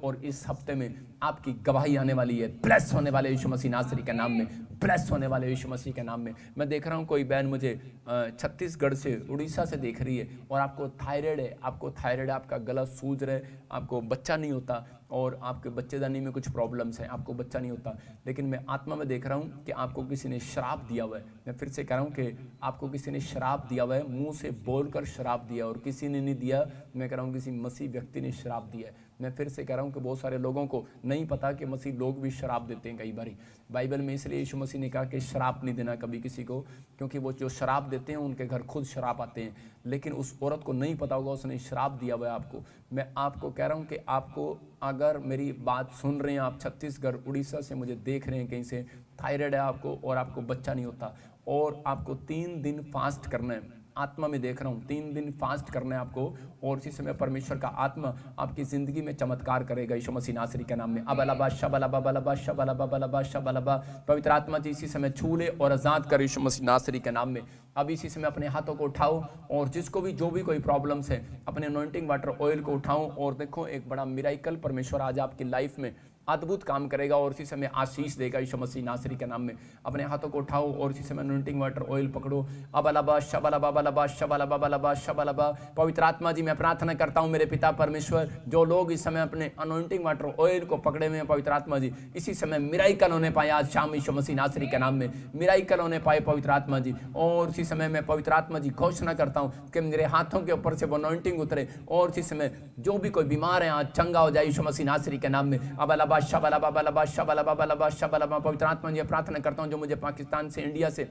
और इस हफ्ते में आपकी गवाही आने वाली है। ब्लेस होने वाले यीशु मसीह नासरी के नाम में, ब्लेस होने वाले यीशु मसीह के नाम में। मैं देख रहा हूँ कोई बहन मुझे छत्तीसगढ़ से, उड़ीसा से देख रही है और आपको थायराइड है, आपका गला सूज रहा है, आपको बच्चा नहीं होता और आपके बच्चेदानी में कुछ प्रॉब्लम्स हैं, आपको बच्चा नहीं होता। लेकिन मैं आत्मा में देख रहा हूँ कि आपको किसी ने श्राप दिया हुआ है। मैं फिर से कह रहा हूँ कि आपको किसी ने श्राप दिया हुआ है, मुंह से बोलकर श्राप दिया, और किसी ने नहीं दिया, मैं कह रहा हूँ किसी मसीह व्यक्ति ने श्राप दिया है। मैं फिर से कह रहा हूँ कि बहुत सारे लोगों को नहीं पता कि मसीह लोग भी श्राप देते हैं कई बारी बाइबल में। इसलिए यीशु मसीह ने कहा कि श्राप नहीं देना कभी किसी को, क्योंकि वो जो श्राप देते हैं उनके घर खुद श्राप आते हैं। लेकिन उस औरत को नहीं पता होगा उसने श्राप दिया हुआ है आपको। मैं आपको कह रहा हूँ कि आपको, अगर मेरी बात सुन रहे हैं आप, छत्तीसगढ़ उड़ीसा से मुझे देख रहे हैं कहीं से, थायराइड है आपको और आपको बच्चा नहीं होता और आपको 3 दिन फास्ट करना है। आत्मा में देख रहा हूँ 3 दिन फास्ट करना है आपको, और इसी समय परमेश्वर का आत्मा आपकी जिंदगी में चमत्कार करेगा यीशु मसीह नासरी के नाम में। अबलबा शबलबा बलबा शबलबा बलबा शबलबा, पवित्र आत्मा जी इसी समय छू ले और आजाद कर यीशु मसीह नासरी के नाम में। अब इसी समय अपने हाथों को उठाओ और जिसको भी जो भी कोई प्रॉब्लम्स है, अपने अनॉइंटिंग वाटर ऑयल को उठाओ और देखो एक बड़ा मिराइकल परमेश्वर आज आपकी लाइफ में अद्भुत काम करेगा और इसी समय आशीष देगा यीशु मसीह नासरी के नाम में। अपने हाथों को उठाओ और इसी समय अनॉइंटिंग वाटर ऑयल पकड़ो। अबलबा शबलबा बलबा शबलबा बलबा शबलबा। पवित्र आत्मा जी मैं प्रार्थना करता हूं मेरे पिता परमेश्वर, जो लोग इस समय अपने अनॉइंटिंग वाटर ऑयल को पकड़े हुए हैं पवित्र आत्मा जी, इसी समय मिराइकल होने पाए आज शाम यीशु मसीह नासरी के नाम में, मिराइकल होने पाए पवित्र आत्मा जी। और इसी समय मैं पवित्र आत्मा जी घोषणा करता हूं कि मेरे हाथों के ऊपर से वो अनॉइंटिंग उतरे और इसी समय जो भी कोई बीमार है आज चंगा हो जाए यीशु मसीह नासरी के नाम में। अबलबा शबलबा बलबा शबलबा बलबा शबलबा। पवित्र आत्मा जी प्रार्थना करता हूं जो मुझे पाकिस्तान से, इंडिया से,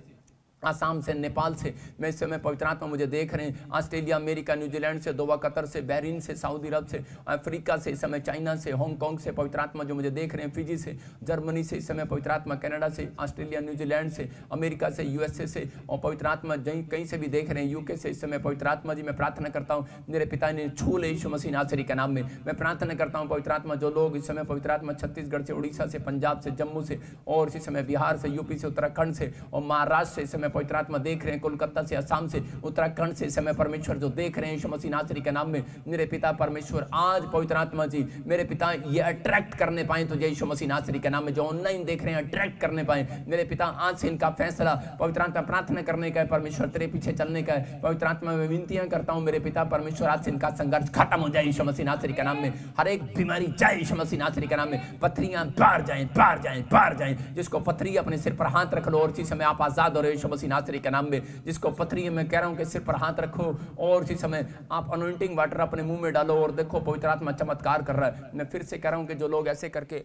आसाम से, नेपाल से, मैं इस समय पवित्र आत्मा मुझे देख रहे हैं, ऑस्ट्रेलिया, अमेरिका, न्यूजीलैंड से, दोबा, कतर से, बहरीन से, सऊदी अरब से, अफ्रीका से, इस समय चाइना से, हांगकांग से, पवित्र आत्मा जो मुझे देख रहे हैं, फिजी से, जर्मनी से, इस समय पवित्र आत्मा कनाडा से, ऑस्ट्रेलिया, न्यूजीलैंड से, अमेरिका से, यूएसए से, और पवित्र आत्मा कहीं से भी देख रहे हैं, यूके से, इस समय पवित्र आत्मा जी मैं प्रार्थना करता हूँ मेरे पिता ने छू ले यीशु मसीह नासरी के नाम में। मैं प्रार्थना करता हूँ पवित्र आत्मा जो लोग इस समय पवित्र आत्मा छत्तीसगढ़ से, उड़ीसा से, पंजाब से, जम्मू से, और इसी समय बिहार से, यूपी से, उत्तराखंड से और महाराष्ट्र से, इस समय पवित्र आत्मा देख रहे हैं, कोलकाता से, असम से, उत्तराखंड से, इस समय परमेश्वर जो देख रहे हैं यीशु मसीह नासरी के नाम में, मेरे पिता परमेश्वर आज पवित्र आत्मा जी मेरे पिता ये अट्रैक्ट करने पाए तुझे यीशु मसीह नासरी के नाम में, जो ऑनलाइन देख रहे हैं अट्रैक्ट करने पाए मेरे पिता। आज से इनका फैसला पवित्र आत्मा प्रार्थना करने का है परमेश्वर, तेरे पीछे चलने का है पवित्र आत्मा में विनतियां करता हूं मेरे पिता परमेश्वर, आज से इनका संघर्ष खत्म हो जाए यीशु मसीह नासरी के नाम में। हर एक बीमारी जाए यीशु मसीह नासरी के नाम में, पथरियां बाहर जाएं, बाहर जाएं, बाहर जाएं। जिसको पथरी अपने सिर पर हाथ रख लो और इसी समय आप आजाद हो रहे हो यीशु मसीह नासरी के नाम में। जिसको पथरी है मैं कह रहा हूं कि सिर पर हाथ रखो और इसी समय आप अनॉइंटिंग वाटर अपने मुंह में डालो और देखो पवित्र आत्मा चमत्कार कर रहा है। मैं फिर से कह रहा हूं कि जो लोग ऐसे करके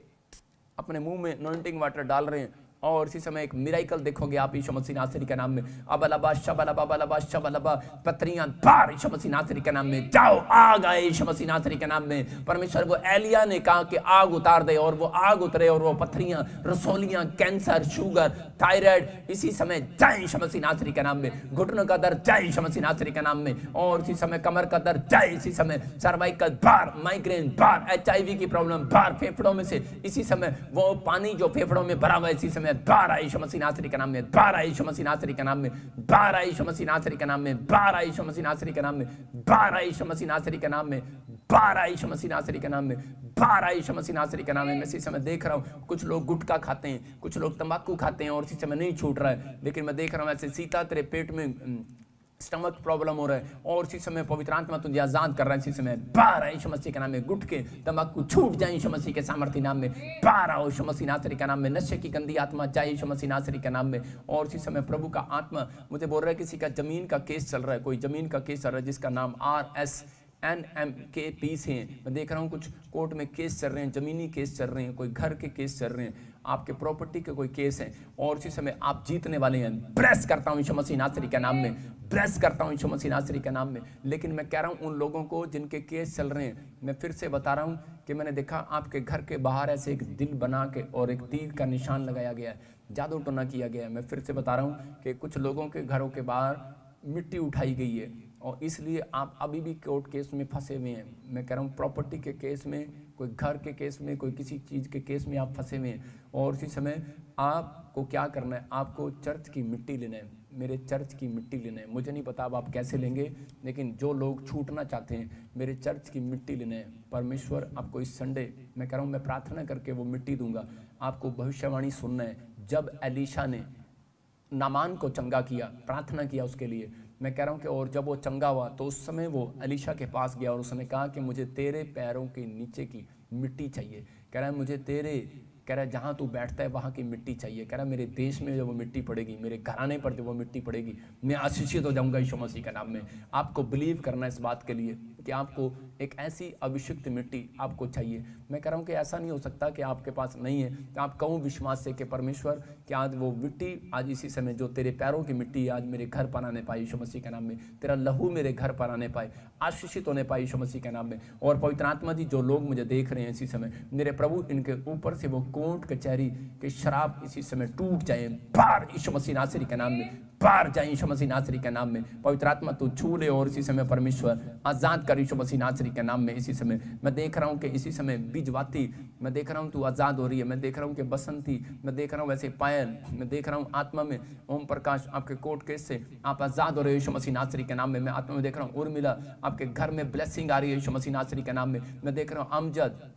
अपने मुंह में अनॉइंटिंग वाटर डाल रहे हैं और इसी समय एक मिराइकल देखोगे आप यीशु मसीह नासरी के नाम में। अबलबा शबलबा बलबा शबलबा, पत्रियां बाहर यीशु मसीह नासरी के नाम में, जाओ आग आए यीशु मसीह नासरी के नाम में। परमेश्वर को एलिया ने कहा कि आग उतार दे और वो आग उतरे और वो पत्थरियां, रसोलियां, कैंसर, शुगर, थायराइड इसी समय जाए यीशु मसीह नासरी के नाम में। घुटनों का दर्द जाए यीशु मसीह नासरी के नाम में और इसी समय कमर का दर्द जाए इसी समय, सर्वाइकल बाहर, माइग्रेन बाहर, HIV की प्रॉब्लम बाहर, फेफड़ों में से इसी समय वो पानी जो फेफड़ों में भरा हुआ है इसी समय बाहर आए यीशु मसीह नासरी के नाम में, बाहर आए यीशु मसीह नासरी के नाम में, बाहर आए यीशु मसीह नासरी के नाम में, बाहर आए यीशु मसीह नासरी के नाम में, बाहर आए यीशु मसीह नासरी के नाम में, बाहर आए यीशु मसीह नासरी के नाम में, बाहर आए यीशु मसीह नासरी के नाम में। मैं इसी समय देख रहा हूँ कुछ लोग गुटखा खाते हैं, कुछ लोग तंबाकू खाते हैं और इसी समय नहीं छूट रहा है, लेकिन मैं देख रहा हूँ ऐसे सीता तेरे पेट में स्टमक प्रॉब्लम हो रहा है और इसी समय पवित्र आत्मा तुझे आजाद कर रहा है इसी समय। बाहर आए यीशु मसीह के नाम में, गुटके तंबाकू छूट जाए यीशु मसीह के सामर्थ्य नाम में। बाहर आओ यीशु मसीह नासरी के नाम में, नशे की गंदी आत्मा जाए यीशु मसीह नासरी के नाम में। और इसी समय प्रभु का आत्मा मुझे बोल रहा है किसी का जमीन का केस चल रहा है, कोई जमीन का केस चल रहा है जिसका नाम RSNMKP से है। मैं देख रहा हूँ कुछ कोर्ट में केस चल रहे हैं, जमीनी केस चल रहे हैं, कोई घर के केस चल रहे हैं, आपके प्रॉपर्टी के कोई केस हैं और इसी समय आप जीतने वाले हैं। ब्लेस करता हूँ यीशु मसीह नासरी के नाम में, ब्लेस करता हूँ यीशु मसीह नासरी के नाम में। लेकिन मैं कह रहा हूँ उन लोगों को जिनके केस चल रहे हैं, मैं फिर से बता रहा हूँ कि मैंने देखा आपके घर के बाहर ऐसे एक दिल बना के और एक तीर का निशान लगाया गया है, जादू टोना किया गया है। मैं फिर से बता रहा हूँ कि कुछ लोगों के घरों के बाहर मिट्टी उठाई गई है और इसलिए आप अभी भी कोर्ट केस में फंसे हुए हैं। मैं कह रहा हूँ प्रॉपर्टी के केस में कोई घर के केस में, कोई किसी चीज़ के केस में आप फंसे हुए हैं, और उसी समय आपको क्या करना है, आपको चर्च की मिट्टी लेना है, मेरे चर्च की मिट्टी लेना है। मुझे नहीं पता अब आप कैसे लेंगे, लेकिन जो लोग छूटना चाहते हैं, मेरे चर्च की मिट्टी लेना है। परमेश्वर आपको इस संडे, मैं कह रहा हूँ, मैं प्रार्थना करके वो मिट्टी दूंगा। आपको भविष्यवाणी सुनना है। जब एलीशा ने नामान को चंगा किया, प्रार्थना किया उसके लिए, मैं कह रहा हूँ कि और जब वो चंगा हुआ तो उस समय वो एलीशा के पास गया और उसने कहा कि मुझे तेरे पैरों के नीचे की मिट्टी चाहिए। कह रहा है मुझे तेरे, कह रहा है जहाँ तू बैठता है वहाँ की मिट्टी चाहिए। कह रहा है मेरे देश में जब वो मिट्टी पड़ेगी, मेरे घराने पर जब वो मिट्टी पड़ेगी, मैं आशीषित हो जाऊँगा यीशु मसीह के नाम में। आपको बिलीव करना है इस बात के लिए कि आपको एक ऐसी अभिषिक्त मिट्टी आपको चाहिए। मैं कह रहा हूँ कि ऐसा नहीं हो सकता कि आपके पास नहीं है, तो आप कहूँ विश्वास से कि परमेश्वर कि आज वो मिट्टी, आज इसी समय जो तेरे पैरों की मिट्टी आज मेरे घर पर आने पाए यीशु मसीह के नाम में, तेरा लहू मेरे घर पर आने पाए, आशीषित होने पाए यीशु मसीह के नाम में। और पवित्र आत्मा जी, जो लोग मुझे देख रहे हैं इसी समय, मेरे प्रभु, इनके ऊपर से वो कोर्ट कचहरी के शराब इसी समय टूट जाए, बाहर यीशु मसीह नासरी के नाम में, बाहर जाए यीशु मसीह नासरी के नाम में। पवित्र आत्मा तू छू ले और इसी समय परमेश्वर आजाद कर यीशु मसीह नासरी के नाम में। इसी समय मैं देख रहा हूँ कि इसी समय बीजवाती, मैं देख रहा हूँ तू आजाद हो रही है। मैं देख रहा हूँ कि बसंती, मैं देख रहा हूँ वैसे पायल, मैं देख रहा हूँ आत्मा में ओम प्रकाश, आपके कोर्ट केस से आप आजाद हो रहे हो यीशु मसीह नासरी के नाम में। मैं आत्मा में देख रहा हूँ उर्मिला, आपके घर में ब्लेसिंग आ रही है यीशु मसीह नासरी के नाम में। मैं देख रहा हूँ अमजद,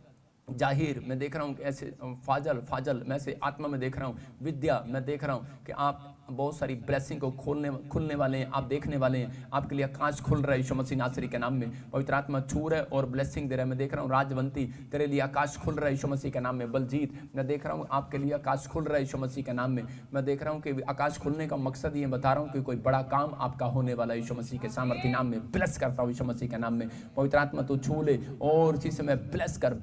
जाहिर, मैं देख रहा हूँ ऐसे फाजल, मैं से आत्मा में देख रहा हूँ विद्या, मैं देख रहा हूँ कि आप बहुत सारी ब्लेसिंग को खुलने वाले हैं, आप देखने वाले हैं, आपके लिए आकाश खुल रहा है यीशु मसीह नासरी के नाम में। पवित्र आत्मा छू रहा है और ब्लेसिंग दे रहा है। मैं देख रहा हूँ राजवंती, तेरे लिए आकाश खुल रहा है यीशु मसीह के नाम में। बलजीत, मैं देख रहा हूँ आपके लिए आकाश खुल रहा है यीशु मसीह के नाम में। मैं देख रहा हूँ कि आकाश खुलने का मकसद ये बता रहा हूँ कि कोई बड़ा काम आपका होने वाला है यीशु मसीह के सामर्थ्य नाम में। ब्लेस करता हूँ यीशु मसीह के नाम में। पवित्र आत्मा तो छू ले और इसी समय ब्लेस कर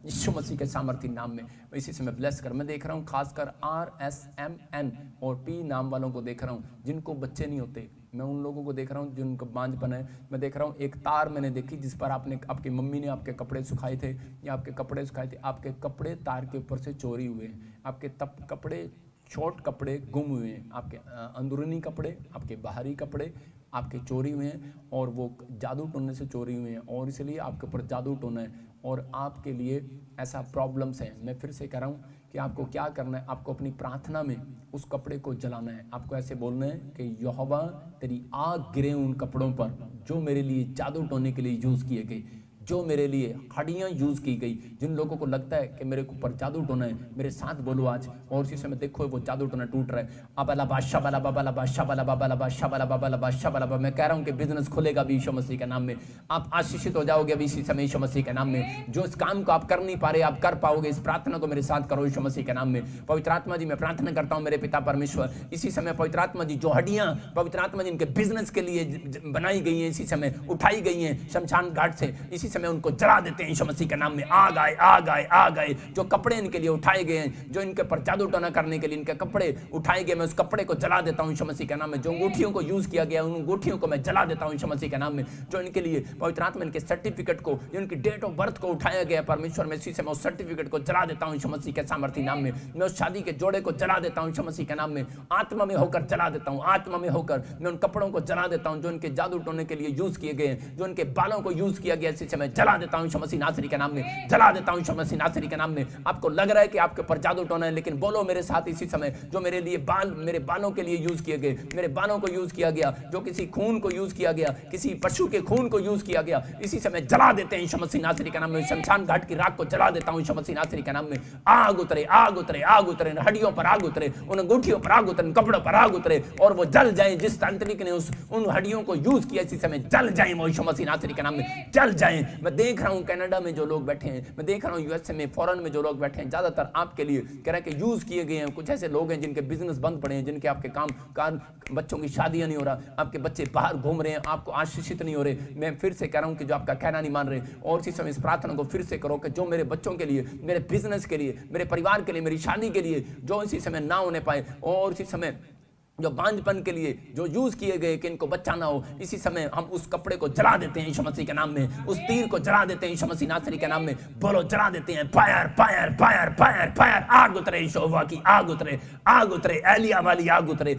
यीशु मसीह के सामर्थ्य नाम में। इसी समय ब्लेस कर। मैं देख रहा हूँ खासकर RSMN और P नाम वालों को देख रहा हूँ जिनको बच्चे नहीं होते। मैं उन लोगों को देख रहा हूँ जिनको बांझपन है। मैं देख रहा हूँ एक तार मैंने देखी जिस पर आपकी मम्मी ने आपके कपड़े सुखाए थे, या आपके कपड़े सुखाए थे, आपके कपड़े तार के ऊपर से चोरी हुए हैं। आपके कपड़े, शॉर्ट कपड़े गुम हुए हैं, आपके अंदरूनी कपड़े, आपके बाहरी कपड़े आपके चोरी हुए हैं, और वो जादू टोने से चोरी हुए हैं, और इसलिए आपके ऊपर जादू टोना है और आपके लिए ऐसा प्रॉब्लम्स हैं। मैं फिर से कह रहा हूँ कि आपको क्या करना है, आपको अपनी प्रार्थना में उस कपड़े को जलाना है। आपको ऐसे बोलना है कि यहोवा तेरी आग गिरे उन कपड़ों पर जो मेरे लिए जादू टोने के लिए यूज़ किए गए, जो मेरे लिए हड्डियाँ यूज़ की गई। जिन लोगों को लगता है कि मेरे ऊपर जादू टोना है, मेरे साथ बोलो आज, और इसी समय देखो वो जादू टोना टूट रहा है। अबला बादशाह बला बाबा बादशाह बला बाबा बादशाह बला बाबा बादशाह बला। मैं कह रहा हूँ कि बिजनेस खुलेगा भी यीशु मसीह के नाम में। आप आशीषित हो जाओगे अभी इसी समय यीशु मसीह के नाम में। जो इस काम को आप कर नहीं पा रहे, आप कर पाओगे। इस प्रार्थना को मेरे साथ करो यीशु मसीह के नाम में। पवित्र आत्मा जी, मैं प्रार्थना करता हूँ मेरे पिता परमेश्वर, इसी समय पवित्र आत्मा जी, जो हड्डियाँ पवित्र आत्मा जी इनके बिजनेस के लिए बनाई गई हैं, इसी समय उठाई गई हैं शमशान घाट से, इसी समय उनको जला देते हैं यीशु मसीह के नाम में। आ गए जो कपड़े इनके लिए उठाए गए हैं, जो इनके पर जादू टोना करने के लिए इनके कपड़े उठाए गए, मैं उस कपड़े को जला देता हूं यीशु मसीह के नाम में। जो अंगूठियों को यूज किया गया उन अंगूठियों को मैं जला देता हूं यीशु मसीह के नाम में। जो इनके लिए पवित्र आत्मा इनके सर्टिफिकेट को, जो इनकी डेट ऑफ बर्थ को उठाया गया परमेश्वर, मैं इसी समय उस सर्टिफिकेट को जला देता हूं यीशु मसीह के सामर्थ्य नाम में। मैं उस शादी के जोड़े को जला देता हूं यीशु मसीह के नाम में। आत्मा में होकर जला देता हूं, आत्मा में होकर मैं उन कपड़ों को जला देता हूं जो इनके जादू टोने के लिए यूज किए गए, जो इनके बालों को यूज किया गया, इसी समय जला देता हूं यीशु मसीह नासरी के नाम में। जला देता हूं यीशु मसीह नासरी के नाम में। आपको लग रहा है कि आपके ऊपर जादू टोना है, लेकिन बोलो मेरे साथ इसी समय, जो मेरे लिए मेरे बालों के लिए यूज किए गए, मेरे बालों को यूज किया गया, जो किसी खून को यूज किया गया, किसी पशु के खून को यूज किया गया, इसी समय जला देते हैं यीशु मसीह नासरी के नाम में। शमशान घाट की राख को जला देता हूं यीशु मसीह नासरी के नाम में। आग उतरे, आग उतरे, आग उतरे, हड्डियों पर आग उतरे, उन अंगूठियों पर आग उतरे, कपड़ों पर आग उतरे, और वो जल जाए। जिस तांत्रिक ने उन हड्डियों को यूज किया, इसी समय जल जाए वो यीशु मसीह नासरी के नाम में, जल जाए। मैं देख रहा हूं कनाडा में जो लोग बैठे हैं, मैं देख रहा हूं यूएसए में, फॉरेन में जो लोग बैठे हैं, ज्यादातर आपके लिए कह रहे हैं कि यूज किए गए हैं। कुछ ऐसे लोग हैं जिनके बिजनेस बंद पड़े हैं, जिनके आपके काम कार, बच्चों की शादियां नहीं हो रहा, आपके बच्चे बाहर घूम रहे हैं, आपको आशीषित नहीं हो रहे। मैं फिर से कह रहा हूं कि जो आपका कहना नहीं मान रहे, और इसी समय इस प्रार्थना को फिर से करो कि जो मेरे बच्चों के लिए, मेरे बिजनेस के लिए, मेरे परिवार के लिए, मेरी शादी के लिए जो इसी समय ना होने पाए, और इसी समय जो बांझपन के लिए जो यूज किए गए कि इनको बच्चा ना हो, इसी समय हम उस कपड़े को जला देते हैं यीशु मसीह के नाम में, उस तीर को जला देते हैं यीशु मसीह नासरी के नाम में। बोलो जला देते हैं, fire fire fire fire fire, आग उतरे यहोवा की, आग उतरे, आग उतरे, एलिया वाली आग उतरे,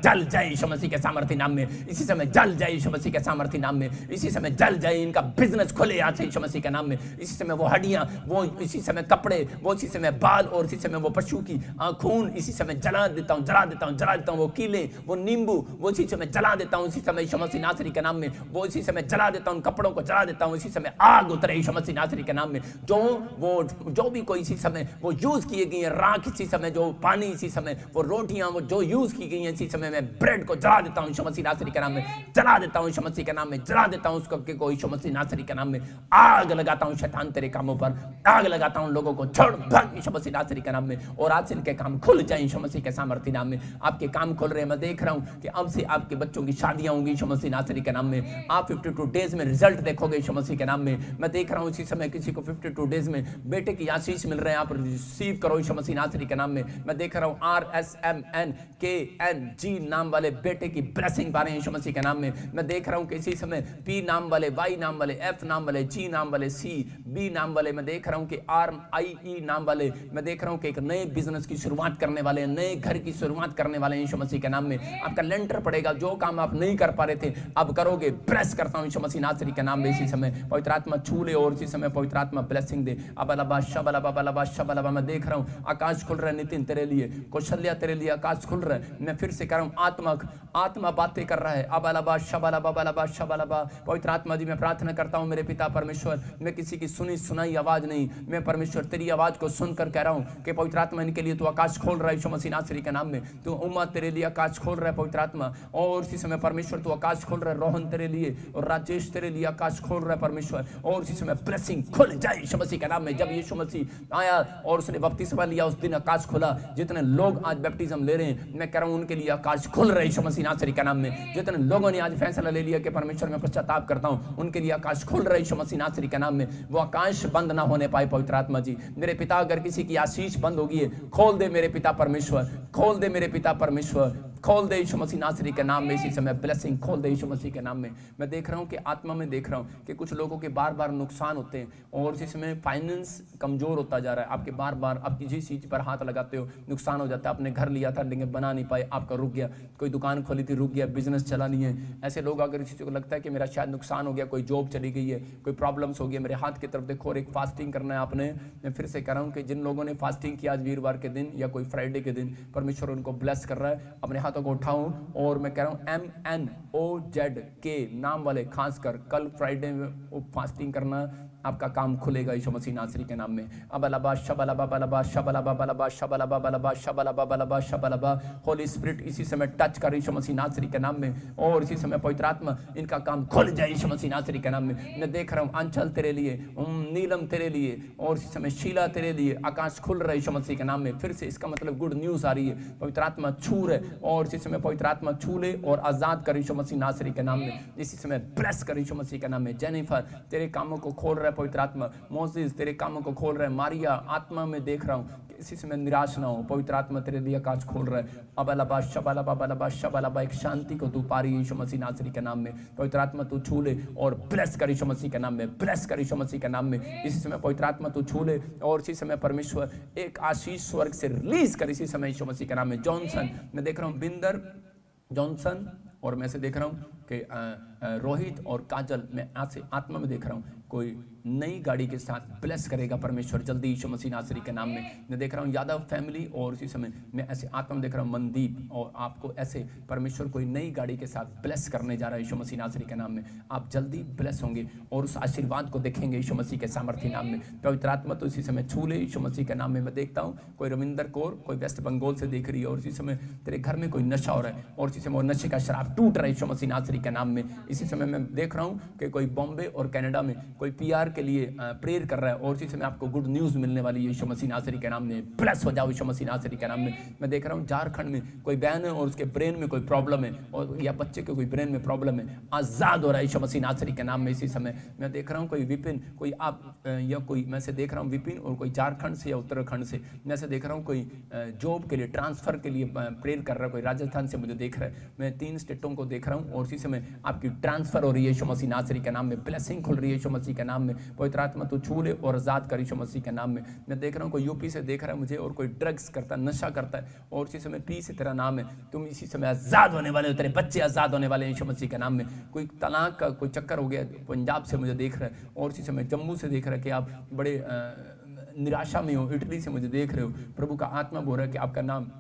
जल जाए यीशु मसीह के सामर्थ्य नाम में। इसी समय जल जाए यीशु मसीह के सामर्थ्य नाम में। इसी समय जल जाए, इनका बिजनेस खुले आज से यीशु मसीह के नाम में। इसी समय वो हड्डियां, वो इसी समय कपड़े, वो इसी समय बाल, और इसी समय वो पशु की खून इसी समय जला देता हूँ, जला देता हूँ, जला देता हूँ। वो कीले, वो नींबू, वो इसी समय जला देता हूँ इसी समय यीशु मसीह नासरी के नाम में। वो इसी समय जला देता हूँ, कपड़ों को जला देता हूँ इसी समय, आग उतरे यीशु मसीह नासरी के नाम में। जो भी कोई इसी समय वो यूज किए गई है राख, इसी समय जो पानी, इसी समय वो रोटियां, वो जो यूज की गई हैं, इसी समय मैं ब्रेड को जला देता हूँ यीशु मसीह नासरी के नाम में, जला देता हूँ यीशु मसीह के नाम में, जला देता हूँ उसको को यीशु मसीह नासरी के नाम में। आग लगाता हूँ शैतान तेरे कामों पर, आग लगाता हूँ लोगों को, छोड़ भाग यीशु मसीह नासरी के नाम में। और आज से इनके काम खुल जाए यीशु मसीह के सामर्थ्य नाम में। आपके काम खुल रहे हैं, मैं देख रहा हूँ कि अब से आपके बच्चों की शादियां होंगी यीशु मसीह नासरी के नाम में। आप 52 डेज में रिजल्ट देखोगे यीशु मसीह के नाम में। मैं देख रहा हूँ इसी समय किसी को 52 डेज में बेटे की आशीष मिल रहे हैं, आप रिसीव करो यीशु मसीह नासरी के नाम में। मैं देख रहा हूँ RSMNKNG नाम वाले बेटे की ब्लेसिंग पा रहे हैं यीशु मसीह के नाम में। मैं देख रहा हूँ कि इसी समय P नाम वाले, Y नाम वाले, F नाम वाले, G नाम वाले, C B नाम वाले, मैं देख रहा हूँ कि RIE नाम वाले, मैं देख रहा हूँ कि एक नए बिजनेस की शुरुआत करने वाले, नए घर की शुरुआत करने वाले यीशु मसीह के नाम में। आपका लेंटर पड़ेगा, जो काम आप नहीं कर पा रहे थे अब करोगे। ब्लेस करता हूँ यीशु मसीह नासरी के नाम में। इसी समय पवित्र आत्मा छू ले और इसी समय पवित्र आत्मा ब्लेसिंग दे। अबलबा शबलबा शबलबा, मैं देख रहा हूँ आकाश खुल रहा है नितिन तेरे लिए, कौशल्या तेरे लिए आकाश खुल रहा है। मैं फिर से कह रहा हूँ आत्मा बातें कर रहा है। अबलबा शबलबा शबलबा, पवित्र आत्मा जी मैं प्रार्थना करता हूँ मेरे पिता परमेश्वर, मैं किसी की सुनी सुनाई आवाज नहीं, मैं परमेश्वर तेरी आवाज को सुनकर कह रहा हूँ कि पवित्र आत्मा इनके लिए तू आकाश खोल रहा है यीशु मसीह नासरी के नाम में। तू उम्मा तेरे लिए आकाश खोल रहा है पवित्र आत्मा, और इसी समय परमेश्वर तू आकाश खोल रहा है रोहन तेरे लिए, और राजेश तेरे लिए आकाश खोल रहा है परमेश्वर। और इसी समय ब्लेसिंग खुल जाए यीशु मसीह के नाम में। जब यीशु मसीह आया और उसने बपतिस्मा लिया उस दिन आकाश खुला। जितने लोग आज बैप्टिज्म ले रहे हैं मैं कह रहा हूं उनके लिए आकाश खुल रहा है यीशु मसीह नासरी के नाम में। जितने लोगों ने आज फैसला ले लिया कि परमेश्वर मैं पश्चाताप करता हूं, उनके लिए आकाश खुल रहा है यीशु मसीह नासरी के नाम में। वो आकाश बंद ना होने पाए पवित्र आत्मा जी। मेरे पिता अगर किसी की आशीष बंद होगी है, खोल दे मेरे पिता परमेश्वर, खोल दे मेरे पिता परमेश्वर, खोल दे यीशु मसीह नासरी के नाम में। इसी समय ब्लेसिंग खोल दे यीशु मसीह के नाम में। मैं देख रहा हूं कि आत्मा में देख रहा हूं कि कुछ लोगों के बार बार नुकसान होते हैं और इसी समय फाइनेंस कमजोर होता जा रहा है। आपके बार बार आप किसी चीज पर हाथ लगाते हो नुकसान हो जाता है। आपने घर लिया था लेकिन बना नहीं पाए, आपका रुक गया। कोई दुकान खोली थी रुक गया, बिजनेस चला नहीं है। ऐसे लोग अगर किसी को लगता है कि मेरा शायद नुकसान हो गया, कोई जॉब चली गई है, कोई प्रॉब्लम्स हो गई, मेरे हाथ की तरफ देखो और एक फास्टिंग करना है आपने। मैं फिर से कह रहा हूँ कि जिन लोगों ने फास्टिंग किया आज वीरवार के दिन या कोई फ्राइडे के दिन, परमेश्वर उनको ब्लेस कर रहा है। अपने हाथों को उठाऊं और मैं कह रहा हूं MNOZK नाम वाले खासकर कल फ्राइडे में फास्टिंग करना, आपका काम खुलेगा यीशु मसीह नासरी के नाम में। अबलबा शबलबा बलबा शबलबा बलबा शबलबा बलबा शबलबा बलबा शबलबा। होली स्पिरिट इसी समय टच कर यीशु मसीह नासरी के नाम में, और इसी समय पवित्र आत्मा इनका काम खुल जाए यीशु मसीह नासरी के नाम में। मैं देख रहा हूं अंचल तेरे लिए, नीलम तेरे लिए, और इसी समय शीला तेरे लिए आकाश खुल रहा है यीशु मसीह के नाम में। फिर से इसका मतलब गुड न्यूज आ रही है। पवित्र आत्मा छू रहे और इसी समय पवित्र आत्मा छू ले और आजाद कर यीशु मसीह नासरी के नाम में। इसी समय ब्लेस कर यीशु मसीह के नाम में। जेनिफर तेरे कामों को खोल रहा है पवित्र आत्मा। मोसेस तेरे कामों को खोल रहा है। मारिया आत्मा में देख रहा हूँ कि इसी समय निराश ना हो, पवित्र आत्मा तेरे लिए आकाश खोल रहा है। अबलबा शबलबा बलबा शबलबा, एक शांति को तू पा रही है यीशु मसीह नासरी के नाम में। पवित्र आत्मा तू छू ले और ब्लेस कर यीशु मसीह के नाम में, ब्लेस कर यीशु मसीह के नाम में। इसी समय पवित्र आत्मा तू छू ले और इसी समय परमेश्वर एक आशीष स्वर्ग से रिलीज कर इसी समय यीशु मसीह के नाम में। जॉनसन मैं देख रहा हूँ, बिंदर जॉनसन, और मैं से देख रहा हूँ कि रोहित और काजल, मैं आज से आत्मा में देख रहा हूँ कोई नई गाड़ी के साथ ब्लेस करेगा परमेश्वर जल्दी यीशु मसीह नासरी के नाम में। मैं देख रहा हूँ यादव फैमिली, और इसी समय मैं ऐसे आत्मा में देख रहा हूँ मनदीप, और आपको ऐसे परमेश्वर कोई नई गाड़ी के साथ ब्लेस करने जा रहा है यीशु मसीह नासरी के नाम में। आप जल्दी ब्लेस होंगे और उस आशीर्वाद को देखेंगे यीशु मसीह के सामर्थ्य नाम में। पवित्र आत्मा तो इसी समय छू ले यीशु मसीह के नाम में। मैं देखता हूँ कोई रविंदर कौर, कोई वेस्ट बंगाल से देख रही है, और इसी समय तेरे घर में कोई नशा हो रहा है और इसी समय वो नशे का शराब टूट रहा है यीशु मसीह नासरी के नाम में। इसी समय मैं देख रहा हूँ कि कोई बॉम्बे और कनाडा में कोई PR के लिए प्रेयर कर रहा है और इसी समय आपको गुड न्यूज़ मिलने वाली है यीशु मसीह नासरी के नाम में। ब्लेस हो जाओ यीशु मसीह नासरी के नाम में। मैं देख रहा हूँ झारखंड में कोई बहन है और उसके ब्रेन में कोई प्रॉब्लम है और या बच्चे के कोई ब्रेन में प्रॉब्लम है, आज़ाद हो रहा है यीशु मसीह नासरी के नाम में। इसी समय मैं देख रहा हूँ कोई विपिन, कोई आप या कोई, मैं से देख रहा हूँ विपिन और कोई झारखंड से या उत्तराखंड से, मैं से देख रहा हूँ कोई जॉब के लिए ट्रांसफर के लिए प्रेयर कर रहा है, कोई राजस्थान से मुझे देख रहा है। मैं 3 स्टेटों को देख रहा हूँ और इसी समय आपकी ट्रांसफर हो रही है यीशु मसीह नासरी के नाम में। ब्लेसिंग खुल रही है यीशु मसीह के नाम में। पवित्र आत्मा तू छू ले और आजाद कर यीशु मसीह के नाम में। मैं देख रहा हूँ कोई यूपी से देख रहा है मुझे और कोई ड्रग्स करता है, नशा करता है और इसी समय पी से तेरा नाम है, तुम इसी समय आजाद होने वाले हो, तेरे बच्चे आजाद होने वाले हैं यीशु मसीह के नाम में। कोई तलाक का कोई चक्कर हो गया, पंजाब से मुझे देख रहा है और इसी समय जम्मू से देख रहा है कि आप बड़े निराशा में हो, इटली से मुझे देख रहे हो। प्रभु का आत्मा बोल रहा है कि आपका नाम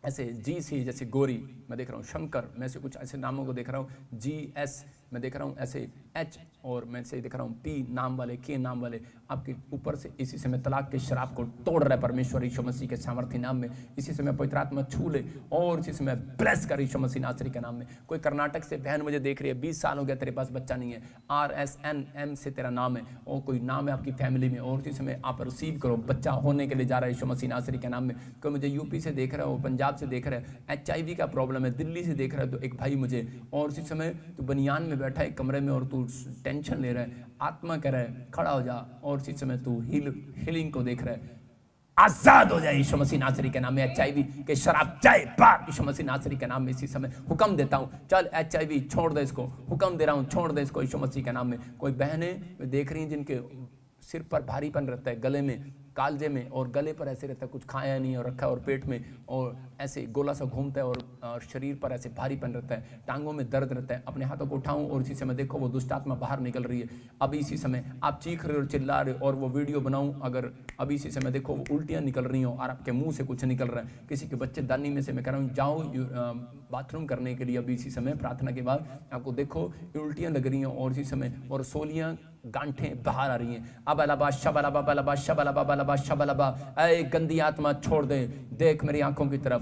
ऐसे जी सी जैसे गौरी, मैं देख रहा हूँ शंकर, मैं से कुछ ऐसे नामों को देख रहा हूँ, GS मैं देख रहा हूँ ऐसे H और मैं से देख रहा हूँ P नाम वाले, K नाम वाले आपके ऊपर से इसी समय तलाक के शराब को तोड़ रहा है परमेश्वर यीशु मसीह के सामर्थ्य नाम में। इसी समय पवित्र आत्मा छू ले और इसी समय ब्लेस कर यीशु मसीह नासरी के नाम में। कोई कर्नाटक से बहन मुझे देख रही है, 20 साल हो गया तेरे पास बच्चा नहीं है, RSNM से तेरा नाम है और कोई नाम है आपकी फैमिली में और इसी समय आप रिसीव करो, बच्चा होने के लिए जा रहा है यीशु मसीह नासरी के नाम में। कोई मुझे यूपी से देख रहा है, पंजाब से देख रहा है, HIV का प्रॉब्लम है, दिल्ली से देख रहा है तो एक भाई मुझे, और इसी समय तू बनियान में बैठा है कमरे में और तू टेंशन ले रहा है, आत्मा कह रहा है खड़ा हो जा और इसी समय तू हीलिंग को देख रहा है। आजाद हो जाए यीशु मसीह नासरी के नाम में। HIV के शराब जाए बाहर यीशु मसीह नासरी के नाम में। इसी समय हुक्म देता हूँ, चल HIV छोड़ दे इसको, हुक्म दे रहा हूँ छोड़ दे इसको यीशु मसीह के नाम में। कोई बहनें देख रही हैं जिनके सिर पर भारीपन रहता है, गले में, कालजे में और गले पर ऐसे रहता है, कुछ खाया नहीं और रखा है और पेट में और ऐसे गोला सा घूमता है और शरीर पर ऐसे भारीपन रहता है, टांगों में दर्द रहता है। अपने हाथों को उठाऊं और इसी समय देखो वो दुष्ट आत्मा बाहर निकल रही है। अभी इसी समय आप चीख रहे हो और चिल्ला रहे हो और वो वीडियो बनाऊं, अगर अभी इसी समय देखो वो उल्टियाँ निकल रही हो और आपके मुंह से कुछ निकल रहा है, किसी के बच्चेदानी में से मैं कह रहा हूँ जाओ बाथरूम करने के लिए अभी इसी समय प्रार्थना के बाद आपको देखो उल्टियाँ लग रही हैं और इसी समय और सोलियाँ गांठें बाहर आ रही हैं। अब अलाबा शबलाबा बलाबा शबलाबा बलाबा शबलाबा, ऐ गंदी आत्मा छोड़ दे, देख मेरी आंखों की तरफ।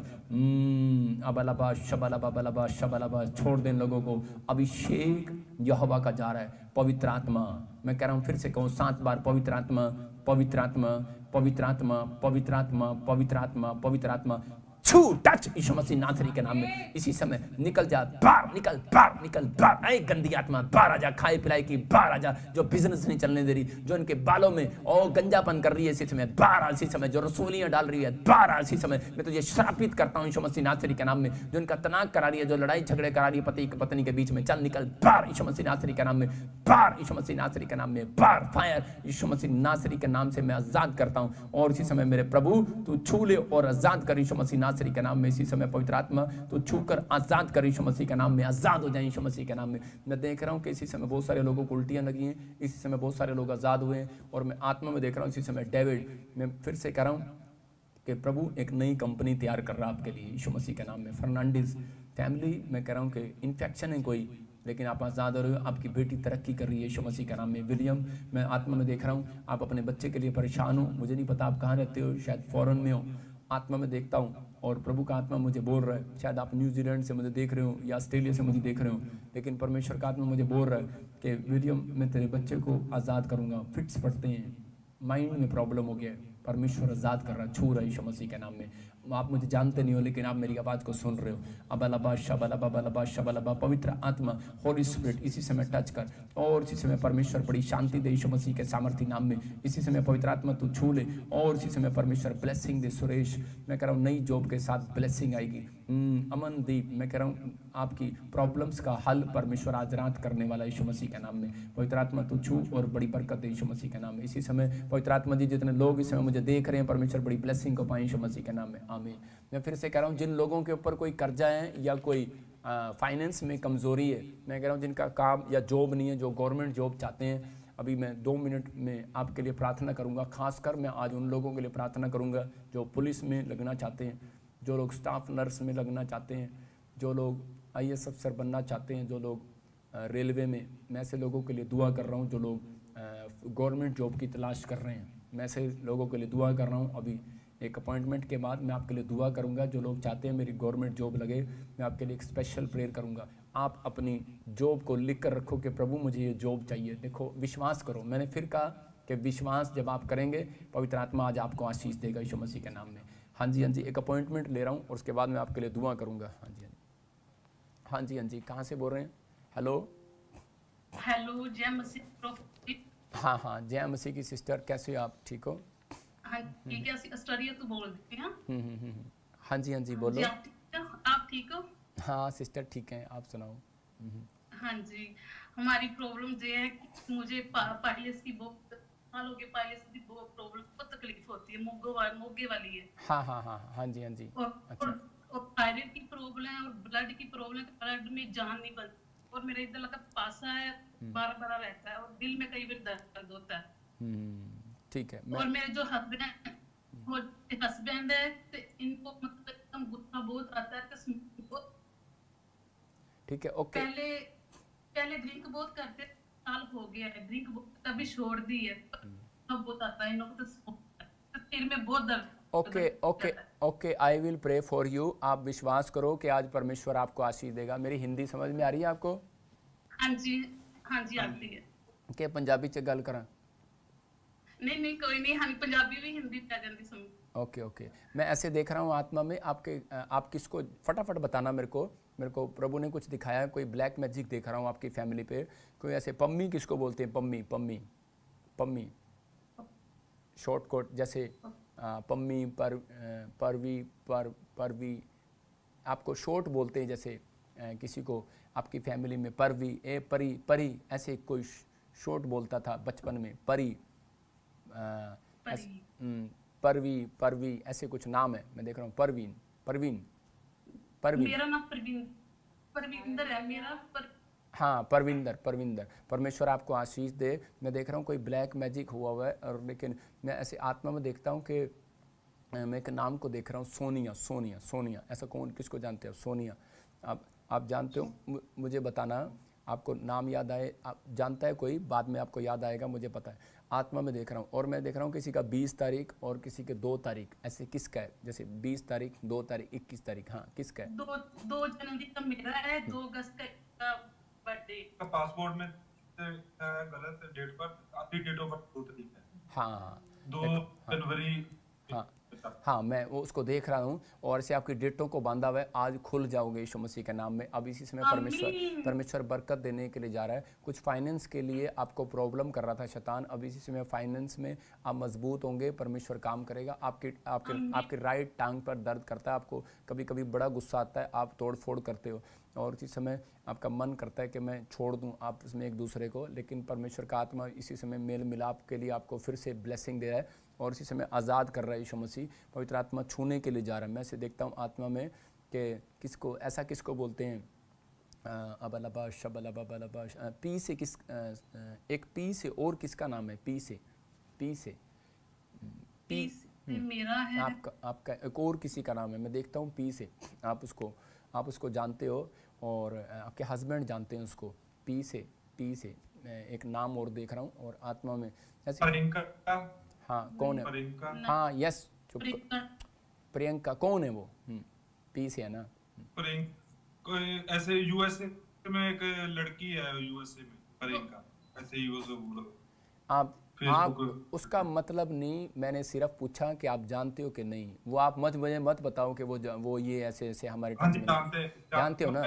अब अलाबा शबलाबा बलाबा शबलाबा, छोड़ दे इन लोगों को। अभिषेक यहोवा का जा रहा है। पवित्र आत्मा, मैं कह रहा हूँ फिर से कहूँ 7 बार, पवित्र आत्मा पवित्र आत्मा पवित्र आत्मा पवित्र आत्मा पवित्र आत्मा पवित्र आत्मा, छू टच यीशु मसीह नासरी के नाम में। इसी समय निकल जा बाहर, निकल बाहर, निकल बाहर। ऐ गंदी आत्मा बाहर आ जा, खाए पिलाए की बाहर आ जा, जो बिजनेस नहीं चलने दे रही, जो इनके बालों में और गंजापन कर रही है इसी समय बाहर आ। इसी समय जो रसूलियां डाल रही है बाहर आ। इसी समय मैं तुझे श्रापित करता हूँ यीशु मसीह नासरी के नाम में। जो इनका तनाव करा रही है, जो लड़ाई झगड़े करा रही है पति पत्नी के बीच में, चल निकल बाहर यीशु मसीह नासरी के नाम में, बाहर यीशु मसीह नासरी के नाम में, बाहर फायर यीशु मसीह नासरी के नाम से मैं आजाद करता हूँ। और इसी समय मेरे प्रभु तू छू ले और आजाद कर यीशु मसीह नासरी के नाम में। इसी समय पवित्र आत्मा तो छूकर आजाद कर यीशु मसीह के नाम में, आजाद हो जाए यीशु मसीह के नाम में। मैं देख रहा हूँ कि इसी समय बहुत सारे लोगों को उल्टियाँ लगी हैं, इसी समय बहुत सारे लोग आजाद हुए हैं और मैं आत्मा में देख रहा हूँ इसी समय डेविड, मैं फिर से कह रहा हूँ कि प्रभु एक नई कंपनी तैयार कर रहा है आपके लिए यीशु मसीह के नाम में। फर्नांडिस फैमिली, मैं कह रहा हूँ कि इन्फेक्शन है कोई, लेकिन आप आज़ाद हो रहे हो, आपकी बेटी तरक्की कर रही है यीशु मसीह के नाम में। विलियम, मैं आत्मा में देख रहा हूँ आप अपने बच्चे के लिए परेशान हो, मुझे नहीं पता आप कहाँ रहते हो, शायद फॉरेन में हो, आत्मा में देखता हूँ और प्रभु का आत्मा मुझे बोल रहा है, शायद आप न्यूजीलैंड से मुझे देख रहे हो या ऑस्ट्रेलिया से मुझे देख रहे हो, लेकिन परमेश्वर का आत्मा मुझे बोल रहा है कि विलियम मैं तेरे बच्चे को आज़ाद करूँगा। फिट्स पड़ते हैं, माइंड में प्रॉब्लम हो गया है, परमेश्वर आज़ाद कर रहा है, छू रहा है यीशु मसीह के नाम में। आप मुझे जानते नहीं हो लेकिन आप मेरी आवाज़ को सुन रहे हो। अबलबा शबलबा बलबा शबलबा, पवित्र आत्मा होली स्पिरिट इसी समय टच कर और इसी समय परमेश्वर बड़ी शांति दे यीशु मसीह के सामर्थ्य नाम में। इसी समय पवित्र आत्मा तू छू ले और इसी समय परमेश्वर ब्लेसिंग दे। सुरेश, मैं कह रहा हूँ नई जॉब के साथ ब्लेसिंग आएगी। अमनदीप, मैं कह रहा हूँ आपकी प्रॉब्लम्स का हल परमेश्वर आज रात करने वाला यीशु मसीह के नाम में। पवित्र आत्मा तू छू और बड़ी बरकत दे यीशु मसीह के नाम में। इसी समय पवित्र आत्मा जी जितने लोग इस समय मुझे देख रहे हैं, परमेश्वर बड़ी ब्लेसिंग को पाए यीशु मसीह के नाम में, आमीन। मैं फिर से कह रहा हूँ जिन लोगों के ऊपर कोई कर्जा है या कोई फाइनेंस में कमज़ोरी है, मैं कह रहा हूँ जिनका काम या जॉब नहीं है, जो गवर्नमेंट जॉब चाहते हैं, अभी मैं 2 मिनट में आपके लिए प्रार्थना करूँगा। खासकर मैं आज उन लोगों के लिए प्रार्थना करूँगा जो पुलिस में लगना चाहते हैं, जो लोग स्टाफ नर्स में लगना चाहते हैं, जो लोग IAS अफसर बनना चाहते हैं, जो लोग रेलवे में, मैं ऐसे लोगों के लिए दुआ कर रहा हूँ। जो लोग गवर्नमेंट जॉब की तलाश कर रहे हैं, मैं ऐसे लोगों के लिए दुआ कर रहा हूँ। अभी एक अपॉइंटमेंट के बाद मैं आपके लिए दुआ करूंगा। जो लोग चाहते हैं मेरी गवर्नमेंट जॉब लगे, मैं आपके लिए एक स्पेशल प्रेयर करूंगा। आप अपनी जॉब को लिख कर रखो कि प्रभु मुझे ये जॉब चाहिए। देखो विश्वास करो, मैंने फिर कहा कि विश्वास जब आप करेंगे पवित्र आत्मा आज आपको आशीष देगा यीशु मसीह के नाम में। हाँ जी, हाँ जी, एक अपॉइंटमेंट ले रहा हूँ और उसके बाद मैं आपके लिए दुआ करूँगा। हाँ जी, हाँ जी, हाँ जी, हाँ जी, कहाँ से बोल रहे हैं? हेलो हेलो, जय मसीह प्रोफेट। हाँ हाँ, जय मसीह की सिस्टर, कैसे हो आप? ठीक हो? हाँ, ये क्या अस्टोरिया तो बोल देते हैं। हाँ जी, हाँ जी, हाँ जी, बोलो। आप ठीक हो? आप ठीक हो? हाँ सिस्टर ठीक है, आप सुनाओ। हाँ जी, हमारी प्रॉब्लम ये है कि मुझे पाइल्स की बहुत साल हो गए, पाइल्स की बहुत प्रॉब्लम, बहुत तकलीफ होती है, मोगे वाली है। हाँ हाँ हाँ हाँ जी, हाँ जी। और अच्छा। और थायराइड की प्रॉब्लम है और ब्लड की प्रॉब्लम है, ब्लड में जान नहीं बनती और मेरा इधर लगा पासा है, बार बार रहता है और दिल में कई बार दर्द होता है। ठीक है, मैं और मेरे जो हस्बैंड है तो इनको मतलब एकदम गुस्सा बहुत आता है बहुत। ठीक है, ओके। पहले पहले ड्रिंक बहुत करते, साल हो गया है ड्रिंक कभी छोड़ दी है, सब बहुत आता है इनको, तो सिर में बहुत दर्द ओके ओके जाता है। Okay, I will pray for you. आप विश्वास करो कि आज परमेश्वर आपको आशीष देगा। मेरी हिंदी समझ में आ रही है आपको? हाँ जी, हाँ जी आती है। कि पंजाबी च गल करा? नहीं नहीं कोई नहीं, हाँ पंजाबी भी हिंदी आ जाती समझ। ओके ओके, मैं ऐसे देख रहा हूँ आत्मा में आपके आप किसको, फटाफट बताना मेरे को प्रभु ने कुछ दिखाया है, कोई ब्लैक मैजिक देख रहा हूँ आपकी फैमिली पे। कोई ऐसे पम्मी किसको बोलते हैं? पम्मी पम्मी पम्मी, शॉर्ट कोट जैसे पम्मी परवी परवी, आपको शॉर्ट बोलते हैं जैसे किसी को आपकी फैमिली में परवी ए परी परी, ऐसे कोई शॉर्ट बोलता था बचपन में, परी परवी परवी, ऐसे कुछ नाम है मैं देख रहा हूँ। परवीन परवीन परवीन, मेरा नाम परविंदर है मेरा हाँ परविंदर परविंदर। परमेश्वर आपको आशीष दे। मैं देख रहा हूँ कोई ब्लैक मैजिक हुआ है, और लेकिन मैं ऐसे आत्मा में देखता हूँ कि मैं एक नाम को देख रहा हूँ, सोनिया सोनिया सोनिया। ऐसा कौन, किसको जानते हो? सोनिया, आप जानते हो? मुझे बताना, आपको नाम याद आए, आप जानता है कोई, बाद में आपको याद आएगा, मुझे पता है। आत्मा में देख रहा हूँ, और मैं देख रहा हूँ किसी का 20 तारीख और किसी के 2 तारीख, ऐसे किसका है? जैसे 20 तारीख, 2 तारीख, 21 तारीख, हाँ किसका है? 2 जनवरी का मेरा है, 2 अगस्त का बर्थडे का पासपोर्ट में गलत डेट पर, आधी डेट ऑफ बर्थ 2 तारीख है। हाँ 2 जनवरी। हाँ हाँ, मैं वो उसको देख रहा हूँ, और ऐसे आपकी डेटों को बांधा हुआ है, आज खुल जाओगे यीशु मसीह के नाम में। अब इसी समय परमेश्वर बरकत देने के लिए जा रहा है। कुछ फाइनेंस के लिए आपको प्रॉब्लम कर रहा था शैतान, अब इसी समय फाइनेंस में आप मजबूत होंगे, परमेश्वर काम करेगा। आपकी राइट टांग पर दर्द करता है, आपको कभी कभी बड़ा गुस्सा आता है, आप तोड़ फोड़ करते हो, और इसी समय आपका मन करता है कि मैं छोड़ दूं आप इसमें एक दूसरे को, लेकिन परमेश्वर का आत्मा इसी समय मेल मिलाप के लिए आपको फिर से ब्लेसिंग दे रहा है, और इसी समय आज़ाद कर रहा है यीशु मसीह। पवित्र आत्मा छूने के लिए जा रहा है। मैं से देखता हूँ आत्मा में कि किसको, ऐसा किसको बोलते हैं, अबलबाश शबलबाश, पी से किस, एक पी से, और किसका नाम है? पी से पी मेरा है, आपका एक और किसी का नाम है, मैं देखता हूँ पी से। आप उसको जानते हो, और आपके हस्बैंड जानते हैं उसको। पी से मैं एक नाम और देख रहा हूँ, और आत्मा में ऐसे। प्रियंका। हाँ कौन है? प्रियंका। हाँ यस, चुप। प्रियंका कौन है वो? पी से है ना? कोई ऐसे यूएसए में एक लड़की है, यूएसए में प्रियंका, ऐसे यूएसए बोलो आप फेसबुक। उसका मतलब नहीं, मैंने सिर्फ पूछा कि आप जानते हो कि नहीं। वो आप मुझे मत बताओ कि वो ये ऐसे ऐसे हमारे टच में जानते हो ना?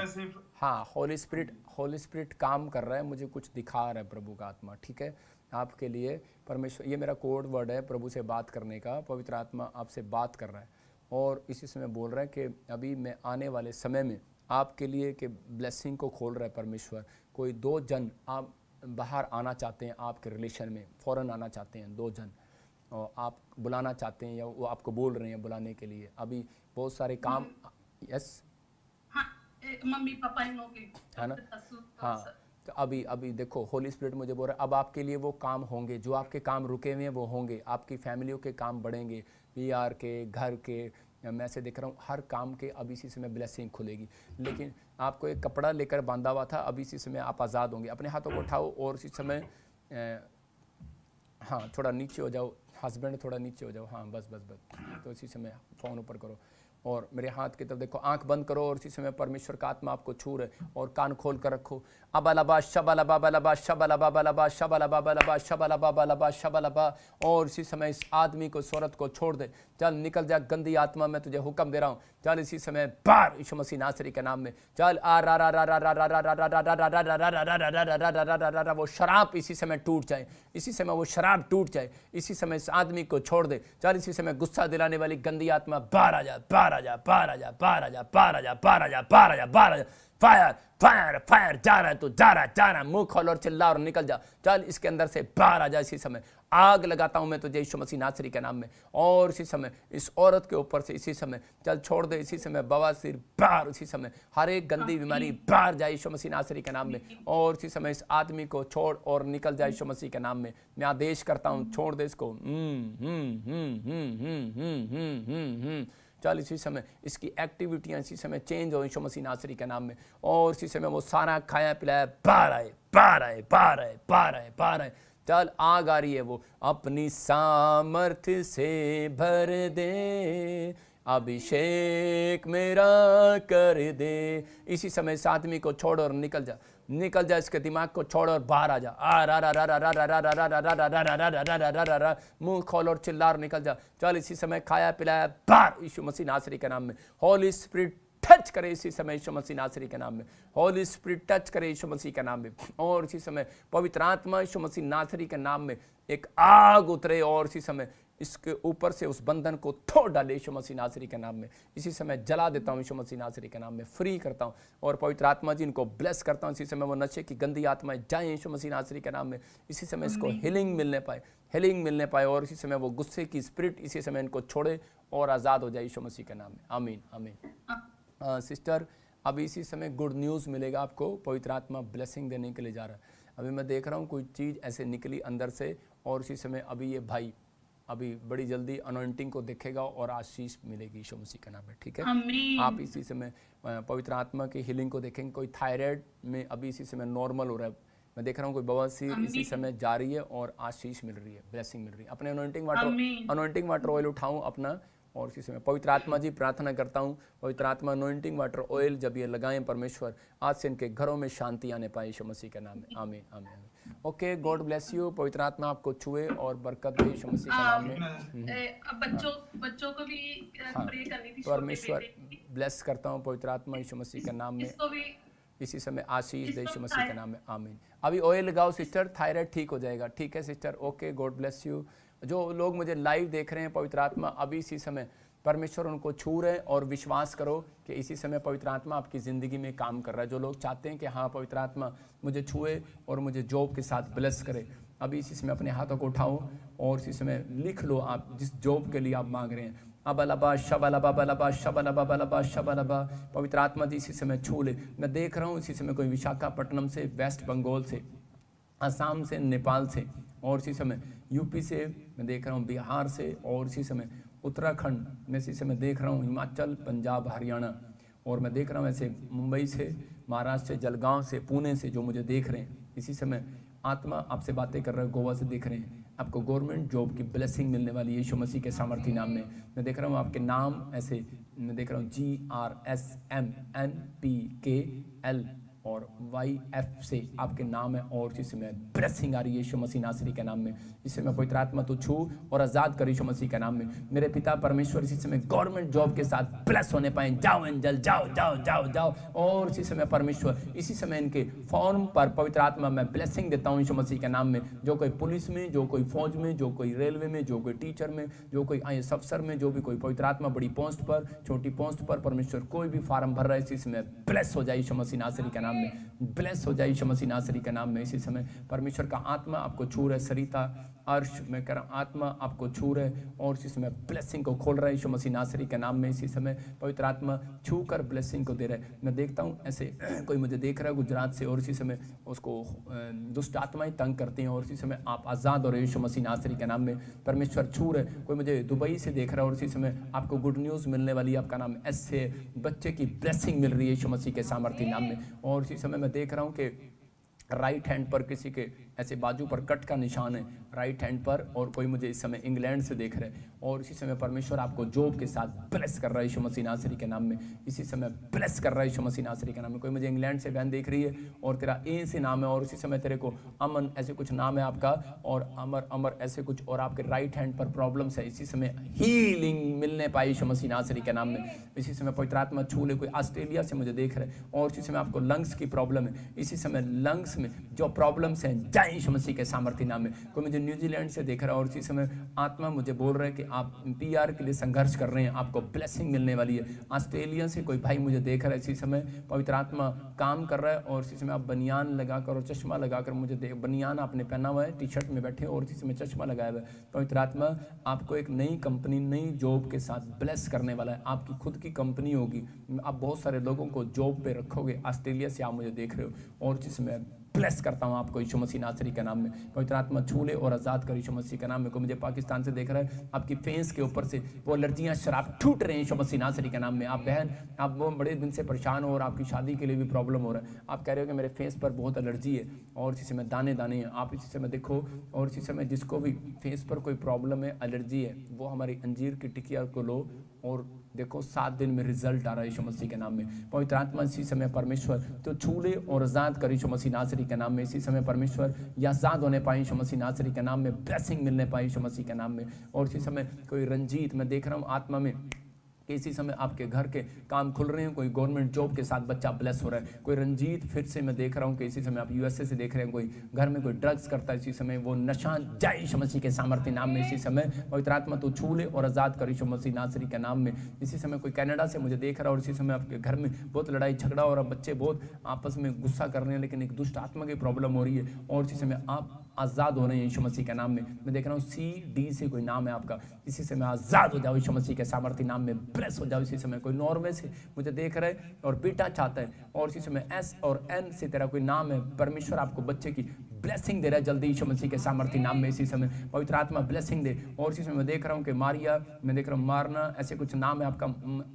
हाँ, होली स्पिरिट काम कर रहा है, मुझे कुछ दिखा रहा है प्रभु का आत्मा, ठीक है आपके लिए। परमेश्वर, ये मेरा कोड वर्ड है प्रभु से बात करने का। पवित्र आत्मा आपसे बात कर रहा है, और इसी समय बोल रहा है कि अभी मैं आने वाले समय में आपके लिए कि ब्लेसिंग को खोल रहा है परमेश्वर। कोई 2 जन आप बाहर आना चाहते हैं, आपके रिलेशन में फ़ौरन आना चाहते हैं 2 जन, और आप बुलाना चाहते हैं, या वो आपको बोल रहे हैं बुलाने के लिए। अभी बहुत सारे काम, यस हाँ, मम्मी पापा इन लोगों के, है ना? हाँ, तो अभी देखो होली स्पिरिट मुझे बोल रहा है अब आपके लिए वो काम होंगे, जो आपके काम रुके हुए हैं वो होंगे, आपकी फैमिलियों के काम बढ़ेंगे, पीआर के, घर के, मैं से देख रहा हूँ हर काम के। अब इसी समय ब्लेसिंग खुलेगी। लेकिन आपको एक कपड़ा लेकर बांधा हुआ था, अभी इसी समय आप आज़ाद होंगे। अपने हाथों को उठाओ, और इसी समय हाँ थोड़ा नीचे हो जाओ, हस्बैंड थोड़ा नीचे हो जाओ, हाँ बस। तो इसी समय फ़ोन ऊपर करो, और मेरे हाथ की तरफ देखो, आंख बंद करो और इसी समय परमेश्वर का आत्मा आपको छू रहे और कान खोल कर रखो। अबलबा शबलबा बलबा शबलबा बलबा शबलबा बलबा शबलबा बलबा शबलबा। और इसी समय इस आदमी को, इस औरत को छोड़ दे। चल निकल जा गंदी आत्मा, मैं तुझे हुक्म दे रहा हूँ। चल इसी समय बाहर यीशु मसीह नासरी के नाम में। चल वो शराब इसी समय टूट जाए, इसी समय वो शराब टूट जाए। इसी समय इस आदमी को छोड़ दे। चल इसी समय गुस्सा दिलाने वाली गंदी आत्मा बाहर आ जा, बाहर आ जा, बाहर आ जा, बाहर आ जा, बाहर आ जा, बाहर आ जा, बाहर आ जा, बाहर आ जा। फायर फायर फायर, जा रहा है तू, जा रहा है, मुंह खोल और चिल्ला और निकल जा। चल इसके अंदर से बाहर आ जा। इसी समय आग लगाता हूं मैं तुझे यीशु मसीह नासरी के नाम में। और इसी समय इस औरत के ऊपर से इसी समय चल छोड़ दे। इसी समय बवासीर बाहर, इसी समय हर एक गंदी बीमारी बाहर जाए यीशु मसीह नासरी के नाम में। और इसी समय इस आदमी को छोड़ और निकल जाए यीशु मसीह के नाम में। मैं आदेश करता हूं, छोड़ दे इसको। चल इसी समय इसकी एक्टिविटियां इसी समय चेंज हो यीशु मसीह नासरी के नाम में। और इसी समय वो सारा खाया पिलाया बाहर आए, बाहर आए, बाहर आए, बाहर आए, बाहर आए। चल आग आ रही है, वो अपनी सामर्थ्य से भर दे, अभिषेक मेरा कर दे। इसी समय इस आदमी को छोड़ और निकल जा, निकल जा, इसके दिमाग को छोड़ और बाहर आ जा। मुंह खोल और चिल्ला और निकल जा। चल इसी समय खाया पिलाया बाहर यीशु मसीह नासरी के नाम में। होली स्पिरिट टच करे इसी समय यीशु मसीह नासरी के नाम में। होली स्पिरिट टच करे यीशु मसीह के नाम में। और इसी समय पवित्र आत्मा यीशु मसीह नासरी के नाम में एक आग उतरे और इसी समय इसके ऊपर से उस बंधन को तोड़ डाले यीशु मसीह नासरी के नाम में। इसी समय जला देता हूँ यीशु मसीह नासरी के नाम में, फ्री करता हूँ। और पवित्र आत्मा जी इनको ब्लेस करता हूँ। इसी समय वो नशे की गंदी आत्माएं जाएं यीशु मसीह नासरी के नाम में। इसी समय इसको हीलिंग मिलने पाए, हीलिंग मिलने पाए। और इसी समय वो गुस्से की स्पिरिट इसी समय इनको छोड़े और आज़ाद हो जाए यीशु मसीह के नाम में। आमीन आमीन। सिस्टर अभी इसी समय गुड न्यूज़ मिलेगा आपको, पवित्र आत्मा ब्लेसिंग देने के लिए जा रहा है। अभी मैं देख रहा हूँ कोई चीज़ ऐसे निकली अंदर से। और इसी समय अभी ये भाई अभी बड़ी जल्दी अनॉइंटिंग को देखेगा और आशीष मिलेगी यीशु मसीह के नाम में, ठीक है। आप इसी समय पवित्र आत्मा की हीलिंग को देखेंगे। कोई थायराइड में अभी इसी समय नॉर्मल हो रहा है, मैं देख रहा हूँ। कोई बवासीर इसी समय जा रही है और आशीष मिल रही है, ब्लेसिंग मिल रही है। अपने अनॉइंटिंग वाटर ऑयल उठाऊँ अपना, और इसी समय पवित्र आत्मा जी प्रार्थना करता हूँ, पवित्र आत्मा अनॉइंटिंग वाटर ऑयल जब ये लगाएं परमेश्वर, आज से इनके घरों में शांति आने पाए यीशु मसीह के नाम में। आमीन आमीन। Okay, God bless you. पवित्र आत्मा आपको छुए और बरकत दे यीशु मसीह के नाम में। बच्चों को भी प्रे करनी थी, परमेश्वर ब्लेस करता हूँ पवित्र आत्मा यीशु मसीह के नाम में। इसी समय आशीष दे यीशु मसीह के नाम में। आमीन। अभी ऑयल लगाओ सिस्टर, थायराइड ठीक हो जाएगा, ठीक है sister. Okay, God bless you. जो लोग मुझे लाइव देख रहे हैं, पवित्र आत्मा अभी इसी समय परमेश्वर उनको छू रहे हैं। और विश्वास करो कि इसी समय पवित्र आत्मा आपकी ज़िंदगी में काम कर रहा है। जो लोग चाहते हैं कि हाँ पवित्र आत्मा मुझे छुए और मुझे जॉब के साथ ब्लेस करे, अभी इसी समय अपने हाथों को उठाओ और इसी समय लिख लो आप जिस जॉब के लिए आप मांग रहे हैं। अबलबा शबलबा बलबा शबलबा बलबा शबलबा। पवित्र आत्मा जी इसी समय छू ले। मैं देख रहा हूँ इसी समय कोई विशाखापट्टनम से, वेस्ट बंगाल से, असम से, नेपाल से, और इसी समय यूपी से मैं देख रहा हूँ, बिहार से, और इसी समय उत्तराखंड में इसी समय देख रहा हूँ, हिमाचल, पंजाब, हरियाणा, और मैं देख रहा हूँ ऐसे मुंबई से, महाराष्ट्र से, जलगांव से, पुणे से जो मुझे देख रहे हैं। इसी समय आत्मा आपसे बातें कर रहे हैं, गोवा से देख रहे हैं। आपको गवर्नमेंट जॉब की ब्लेसिंग मिलने वाली है यीशु मसीह के सामर्थी नाम में। मैं देख रहा हूँ आपके नाम ऐसे, मैं देख रहा हूँ GRSMNPKL और YF से आपके नाम है। और इसी समय ब्लेसिंग आ रही है यीशु मसीह नासरी के नाम में। इस समय पवित्र आत्मा तो छू और आज़ाद कर यीशु मसीह के नाम में। मेरे पिता परमेश्वर इसी समय गवर्नमेंट जॉब के साथ ब्लेस होने पाए। जाओ एंजल, जाओ जाओ जाओ जाओ। और इसी समय परमेश्वर इसी समय इनके फॉर्म पर पवित्र आत्मा मैं ब्लेसिंग देता हूँ यीशु मसीह के नाम में। जो कोई पुलिस में, जो कोई फौज में, जो कोई रेलवे में, जो कोई टीचर में, जो कोई IAS अफसर में, जो भी कोई पवित्र आत्मा बड़ी पोस्ट पर, छोटी पोस्ट पर परमेश्वर कोई भी फार्म भर रहा है, इसी समय ब्लेस हो जाए यीशु मसीह नासरी के नाम में, ब्लेस हो जाए यीशु मसीह नासरी के नाम में। इसी समय परमेश्वर का आत्मा आपको छू रहा है। सरिता, अर्श, मैं कह रहा हूँ आत्मा आपको छू रहे और इसी समय ब्लेसिंग को खोल रहा है यीशु मसीह नासरी के नाम में। इसी समय पवित्र आत्मा छू कर ब्लेसिंग को दे रहा है। मैं देखता हूँ ऐसे कोई मुझे देख रहा है गुजरात से, और इसी समय उसको दुष्ट आत्माएं तंग करती हैं, और इसी समय आप आज़ाद हो रहे यीशु मसीह नासरी के नाम में। परमेश्वर छू रहे। कोई मुझे दुबई से देख रहा है और इसी समय आपको गुड न्यूज़ मिलने वाली है। आपका नाम एस है, बच्चे की ब्लेसिंग मिल रही है यीशु मसीह के सामर्थी नाम में। और इसी समय मैं देख रहा हूँ कि राइट हैंड पर किसी के ऐसे बाजू पर कट का निशान है राइट हैंड पर, और कोई मुझे इस समय इंग्लैंड से देख रहे हैं, और इसी समय परमेश्वर आपको जॉब के साथ ब्लेस कर रहा है यीशु मसीह नासरी के नाम में, इसी समय ब्लेस कर रहा है यीशु मसीह नासरी के नाम में। कोई मुझे इंग्लैंड से बहन देख रही है और तेरा ए से नाम है, और इसी समय तेरे को अमन ऐसे कुछ नाम है आपका, और अमर अमर ऐसे कुछ, और आपके राइट हैंड पर प्रॉब्लम्स है, इसी समय हीलिंग मिलने पाई यीशु मसीह नासरी के नाम में। इसी समय पवित्र आत्मा छू ले। कोई ऑस्ट्रेलिया से मुझे देख रहे हैं और इसी समय आपको लंग्स की प्रॉब्लम है, इसी समय लंग्स में जो प्रॉब्लम्स हैं जाए यीशु मसीह के सामर्थ्य नाम में। कोई मुझे न्यूजीलैंड से देख रहा है और इसी समय आत्मा मुझे बोल रहा है कि आप PR के लिए संघर्ष कर रहे हैं, आपको ब्लेसिंग मिलने वाली है। ऑस्ट्रेलिया से कोई भाई मुझे देख रहा है, इसी समय पवित्र आत्मा काम कर रहा है, और इसी समय आप बनियान लगाकर और चश्मा लगाकर मुझे बनियान आपने पहना हुआ है, टी-शर्ट में बैठे और इसी समय चश्मा लगाया हुआ है। पवित्र आत्मा आपको एक नई कंपनी, नई जॉब के साथ ब्लेस करने वाला है। आपकी खुद की कंपनी होगी, आप बहुत सारे लोगों को जॉब पे रखोगे। ऑस्ट्रेलिया से आप मुझे देख रहे हो और जिसमें ब्लेस करता हूँ आपको यीशु मसीह नासरी के नाम में। पवित्र आत्मा छू ले और आज़ाद कर यीशु मसीह के नाम में। को मुझे पाकिस्तान से देख रहा है, आपकी फेस के ऊपर से वो एलर्जियाँ शराब टूट रहे हैं यीशु मसीह नासरी के नाम में। आप बहन, आप वो बड़े दिन से परेशान हो और आपकी शादी के लिए भी प्रॉब्लम हो रहा है। आप कह रहे हो कि मेरे फेस पर बहुत एलर्जी है और इसी समय दाने दाने हैं। आप इसी समय देखो, और इसी समय जिसको भी फेस पर कोई प्रॉब्लम है, एलर्जी है, वो हमारी अंजीर की टिकिया को लो और देखो 7 दिन में रिजल्ट आ रहा है यीशु मसीह के नाम में। पवित्र आत्मा इसी समय परमेश्वर तो छू ले और आज़ाद कर यीशु मसीह नासरी के नाम में। इसी समय परमेश्वर या आज़ाद होने पाए यीशु मसीह नासरी के नाम में, ब्लेसिंग मिलने पाए यीशु मसीह के नाम में। और इसी समय कोई रंजीत, मैं देख रहा हूँ आत्मा में कि इसी समय आपके घर के काम खुल रहे हैं, कोई गवर्नमेंट जॉब के साथ बच्चा ब्लेस हो रहा है। कोई रंजीत, फिर से मैं देख रहा हूँ कि इसी समय आप USA से देख रहे हैं, कोई घर में कोई ड्रग्स करता है, इसी समय वो नशा जाए यीशु मसीह के सामर्थ्य नाम में। इसी समय पवित्र आत्मा तो छू ले और आज़ाद कर यीशु मसीह नासरी के नाम में। इसी समय कोई कनाडा से मुझे देख रहा है और इसी समय आपके घर में बहुत लड़ाई झगड़ा और बच्चे बहुत आपस में गुस्सा कर रहे हैं, लेकिन एक दुष्ट आत्मा की प्रॉब्लम हो रही है और इसी समय आप आज़ाद हो रहे हैं यीशु मसीह के नाम में। मैं देख रहा हूँ CD से कोई नाम है आपका, इसी समय आज़ाद हो जाओ यीशु मसीह के सामर्थ्य नाम में, ब्लेस हो जाओ इसी समय। कोई नॉर्वे से मुझे देख रहा है और बेटा चाहता है और इसी समय S और N से तेरा कोई नाम है, परमेश्वर आपको बच्चे की ब्लेसिंग दे रहा है जल्दी यीशु मसीह के सामर्थ्य नाम में। इसी समय पवित्र आत्मा ब्लेसिंग दे। और इसी समय मैं देख रहा हूँ कि मारिया, मैं देख रहा हूँ मारना, ऐसे कुछ नाम है आपका,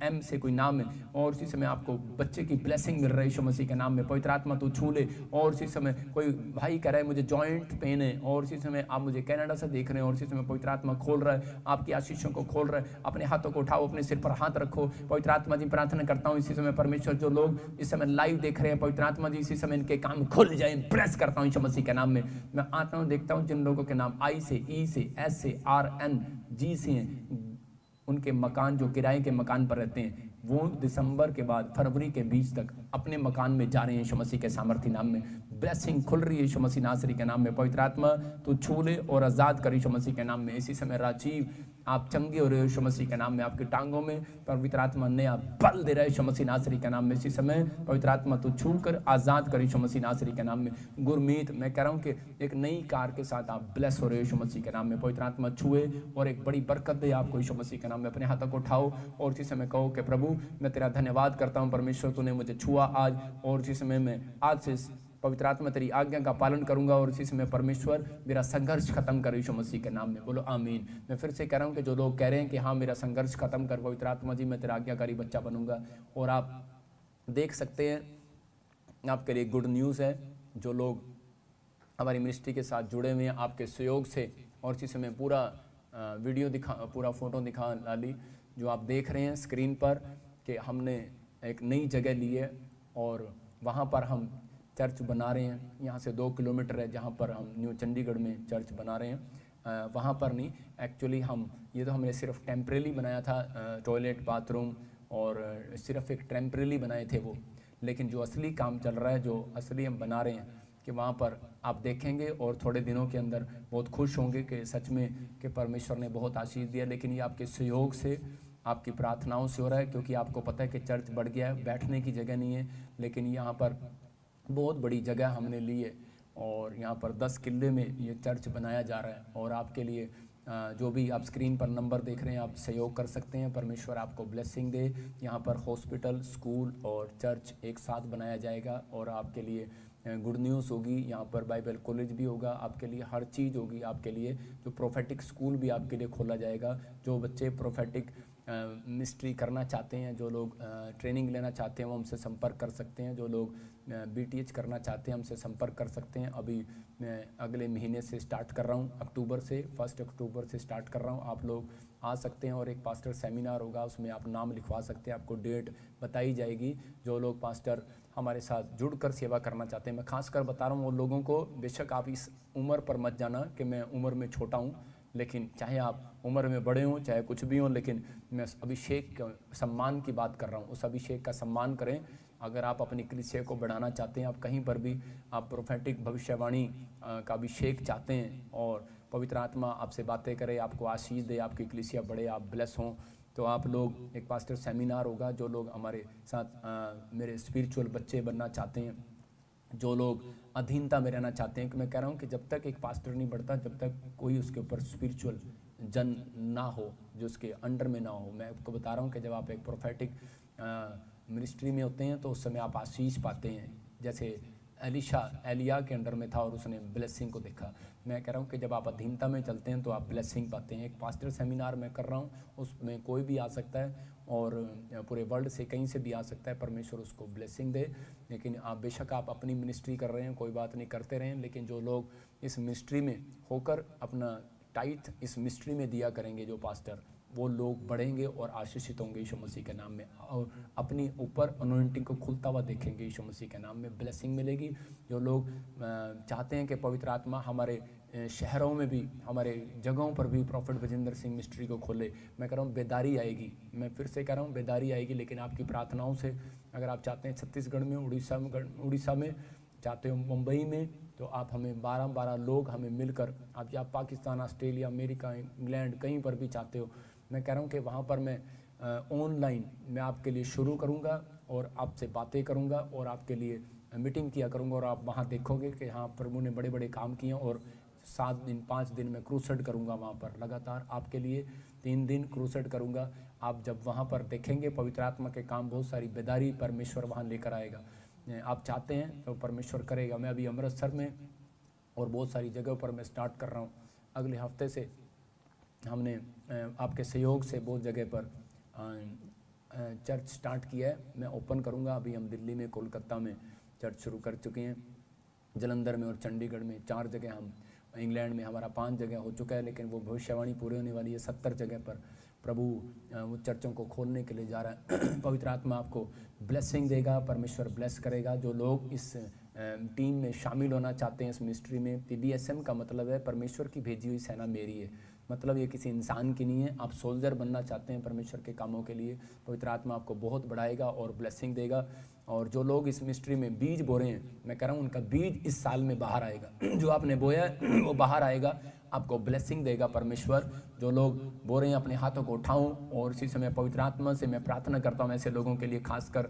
M से कोई नाम है और इसी समय आपको बच्चे की ब्लेसिंग मिल रही है यीशु मसीह के नाम में। पवित्र आत्मा तो छू ले। और इसी समय कोई भाई कह रहा है मुझे जॉइंट पेन है और इसी समय आप मुझे कनाडा से देख रहे हैं और इसी समय पवित्र आत्मा खोल रहा है, आपकी आशीषों को खोल रहा है। अपने हाथों को उठाओ, अपने सिर पर हाथ रखो। पवित्र आत्मा जी प्रार्थना करता हूँ इसी समय परमेश्वर, जो लोग इस समय लाइव देख रहे हैं, पवित्र आत्मा जी इसी समय इनके काम खुल जाए, ब्लेस करता हूँ यीशु मसीह के नाम में। मैं आता हूँ, देखता हूँ जिन लोगों के नाम I से, E से, S से, R N G से हैं, उनके मकान जो किराए के मकान पर रहते हैं वो दिसंबर के बाद फरवरी के बीच तक अपने मकान में जा रहे हैं यीशु मसीह के सामर्थ्य नाम में। ब्लेसिंग खुल रही है यीशु मसीह नासरी के नाम में। पवित्र आत्मा तो छू ले और आज़ाद कर यीशु मसीह के नाम में। इसी समय राजीव आप चंगे हो रहे हो यीशु मसीह के नाम में, आपकी टांगों में पवित्र आत्मा नया बल दे रहा है यीशु मसीह नासरी के नाम में। इसी समय पवित्र आत्मा तो छू कर आज़ाद कर यीशु मसीह नासरी के नाम में। गुरमीत, मैं कह रहा हूँ कि एक नई कार के साथ आप ब्लेस हो रहे हो यीशु मसीह के नाम में। पवित्र आत्मा छुए और एक बड़ी बरकत दे आपको यीशु मसीह के नाम में। अपने हाथों को उठाओ और इसी समय कहो कि प्रभु मैं तेरा धन्यवाद करता हूँ परमेश्वर, तूने मुझे छुआ आज, और इसी समय मैं आज से पवित्र आत्मा तेरी आज्ञा का पालन करूंगा और इसी समय परमेश्वर मेरा संघर्ष खत्म कर यीशु मसीह के नाम में। बोलो आमीन। मैं फिर से कह रहा हूं कि जो लोग कह रहे हैं कि हाँ मेरा संघर्ष खत्म कर पवित्र आत्मा जी, मैं तेरा आज्ञाकारी बच्चा बनूंगा, और आप देख सकते हैं आपके लिए गुड न्यूज़ है। जो लोग हमारी मिनिस्ट्री के साथ जुड़े हुए हैं आपके सहयोग से, और इसी समय पूरा वीडियो दिखा, पूरा फोटो दिखा लाली जो आप देख रहे हैं स्क्रीन पर, कि हमने एक नई जगह ली है और वहाँ पर हम चर्च बना रहे हैं। यहाँ से 2 किलोमीटर है जहाँ पर हम न्यू चंडीगढ़ में चर्च बना रहे हैं। वहाँ पर नहीं, एक्चुअली हम ये तो हमने सिर्फ टेम्परेली बनाया था, टॉयलेट बाथरूम और सिर्फ एक टेम्परेली बनाए थे वो, लेकिन जो असली काम चल रहा है, जो असली हम बना रहे हैं, कि वहाँ पर आप देखेंगे और थोड़े दिनों के अंदर बहुत खुश होंगे कि सच में कि परमेश्वर ने बहुत आशीष दिया। लेकिन ये आपके सहयोग से, आपकी प्रार्थनाओं से हो रहा है, क्योंकि आपको पता है कि चर्च बढ़ गया है, बैठने की जगह नहीं है, लेकिन यहाँ पर बहुत बड़ी जगह हमने ली है और यहाँ पर 10 किले में ये चर्च बनाया जा रहा है। और आपके लिए जो भी आप स्क्रीन पर नंबर देख रहे हैं, आप सहयोग कर सकते हैं। परमेश्वर आपको ब्लेसिंग दे। यहाँ पर हॉस्पिटल, स्कूल और चर्च एक साथ बनाया जाएगा और आपके लिए गुड न्यूज़ होगी। यहाँ पर बाइबल कॉलेज भी होगा, आपके लिए हर चीज़ होगी आपके लिए। जो प्रोफेटिक स्कूल भी आपके लिए खोला जाएगा, जो बच्चे प्रोफेटिक मिनिस्ट्री करना चाहते हैं, जो लोग ट्रेनिंग लेना चाहते हैं वो हमसे संपर्क कर सकते हैं। जो लोग BTH करना चाहते हैं हमसे संपर्क कर सकते हैं। अभी मैं अगले महीने से स्टार्ट कर रहा हूँ, 1 अक्टूबर से स्टार्ट कर रहा हूँ। आप लोग आ सकते हैं और एक पास्टर सेमिनार होगा, उसमें आप नाम लिखवा सकते हैं, आपको डेट बताई जाएगी। जो लोग पास्टर हमारे साथ जुड़कर सेवा करना चाहते हैं, मैं खासकर बता रहा हूँ वो लोगों को, बेशक आप इस उम्र पर मत जाना कि मैं उम्र में छोटा हूँ, लेकिन चाहे आप उम्र में बड़े हों चाहे कुछ भी हों, लेकिन मैं अभिषेक सम्मान की बात कर रहा हूँ। उस अभिषेक का सम्मान करें। अगर आप अपनी कलीसिया को बढ़ाना चाहते हैं, आप कहीं पर भी आप प्रोफेटिक भविष्यवाणी का अभिषेक चाहते हैं और पवित्र आत्मा आपसे बातें करे, आपको आशीष दे, आपकी कलीसिया बढ़े, आप ब्लेस हों, तो आप लोग, एक पास्टर सेमिनार होगा। जो लोग हमारे साथ मेरे स्पिरिचुअल बच्चे बनना चाहते हैं, जो लोग अधीनता में रहना चाहते हैं, कि मैं कह रहा हूँ कि जब तक एक पास्टर नहीं बढ़ता, जब तक कोई उसके ऊपर स्पिरिचुअल जन ना हो, जो उसके अंडर में ना हो। मैं आपको बता रहा हूँ कि जब आप एक प्रोफेटिक मिनिस्ट्री में होते हैं तो उस समय आप आशीष पाते हैं। जैसे एलिया के अंडर में था और उसने ब्लेसिंग को देखा। मैं कह रहा हूँ कि जब आप अधीनता में चलते हैं तो आप ब्लेसिंग पाते हैं। एक पास्टर सेमिनार मैं कर रहा हूँ, उसमें कोई भी आ सकता है और पूरे वर्ल्ड से कहीं से भी आ सकता है, परमेश्वर उसको ब्लेसिंग दे। लेकिन आप बेशक आप अपनी मिनिस्ट्री कर रहे हैं, कोई बात नहीं, करते रहें, लेकिन जो लोग इस मिनिस्ट्री में होकर अपना टाइट इस मिनिस्ट्री में दिया करेंगे, जो पास्टर, वो लोग बढ़ेंगे और आशीषित होंगे यीशु मसीह के नाम में, और अपनी ऊपर अनॉइंटिंग को खुलता हुआ देखेंगे यीशु मसीह के नाम में। ब्लेसिंग मिलेगी। जो लोग चाहते हैं कि पवित्र आत्मा हमारे शहरों में भी, हमारे जगहों पर भी प्रॉफिट बजिंदर सिंह मिनिस्ट्री को खोले, मैं कह रहा हूँ बेदारी आएगी। मैं फिर से कह रहा हूँ बेदारी आएगी, लेकिन आपकी प्रार्थनाओं से, अगर आप चाहते हैं छत्तीसगढ़ में, उड़ीसा में चाहते हो, मुंबई में, तो आप हमें 12 लोग हमें मिलकर, आप या पाकिस्तान, ऑस्ट्रेलिया, अमेरिका, इंग्लैंड, कहीं पर भी चाहते हो, मैं कह रहा हूँ कि वहाँ पर मैं ऑनलाइन मैं आपके लिए शुरू करूँगा और आपसे बातें करूँगा और आपके लिए मीटिंग किया करूँगा, और आप वहाँ देखोगे कि हाँ प्रभु ने बड़े बड़े काम किए। और 7 दिन 5 दिन मैं क्रूसेड करूँगा वहाँ पर, लगातार आपके लिए 3 दिन क्रूसेड करूँगा। आप जब वहाँ पर देखेंगे पवित्र आत्मा के काम, बहुत सारी बेदारी परमेश्वर वहाँ लेकर आएगा। आप चाहते हैं तो परमेश्वर करेगा। मैं अभी अमृतसर में और बहुत सारी जगहों पर मैं स्टार्ट कर रहा हूँ। अगले हफ्ते से हमने आपके सहयोग से बहुत जगह पर चर्च स्टार्ट किया है, मैं ओपन करूँगा। अभी हम दिल्ली में, कोलकाता में चर्च शुरू कर चुके हैं, जलंधर में और चंडीगढ़ में 4 जगह, हम इंग्लैंड में हमारा 5 जगह हो चुका है, लेकिन वो भविष्यवाणी पूरी होने वाली है। 70 जगह पर प्रभु वो चर्चों को खोलने के लिए जा रहा है। पवित्र आत्मा आपको ब्लेसिंग देगा, परमेश्वर ब्लेस करेगा। जो लोग इस टीम में शामिल होना चाहते हैं, इस मिनिस्ट्री में, PBSM का मतलब है परमेश्वर की भेजी हुई सेना मेरी है, मतलब ये किसी इंसान की नहीं है। आप सोल्जर बनना चाहते हैं परमेश्वर के कामों के लिए, पवित्र आत्मा आपको बहुत बढ़ाएगा और ब्लेसिंग देगा। और जो लोग इस मिनिस्ट्री में बीज बो रहे हैं, मैं कह रहा हूँ उनका बीज इस साल में बाहर आएगा। जो आपने बोया है वो बाहर आएगा, आपको ब्लेसिंग देगा परमेश्वर। जो लोग बो रहे हैं अपने हाथों को उठाऊं, और इसी समय पवित्र आत्मा से मैं प्रार्थना करता हूँ ऐसे लोगों के लिए, खासकर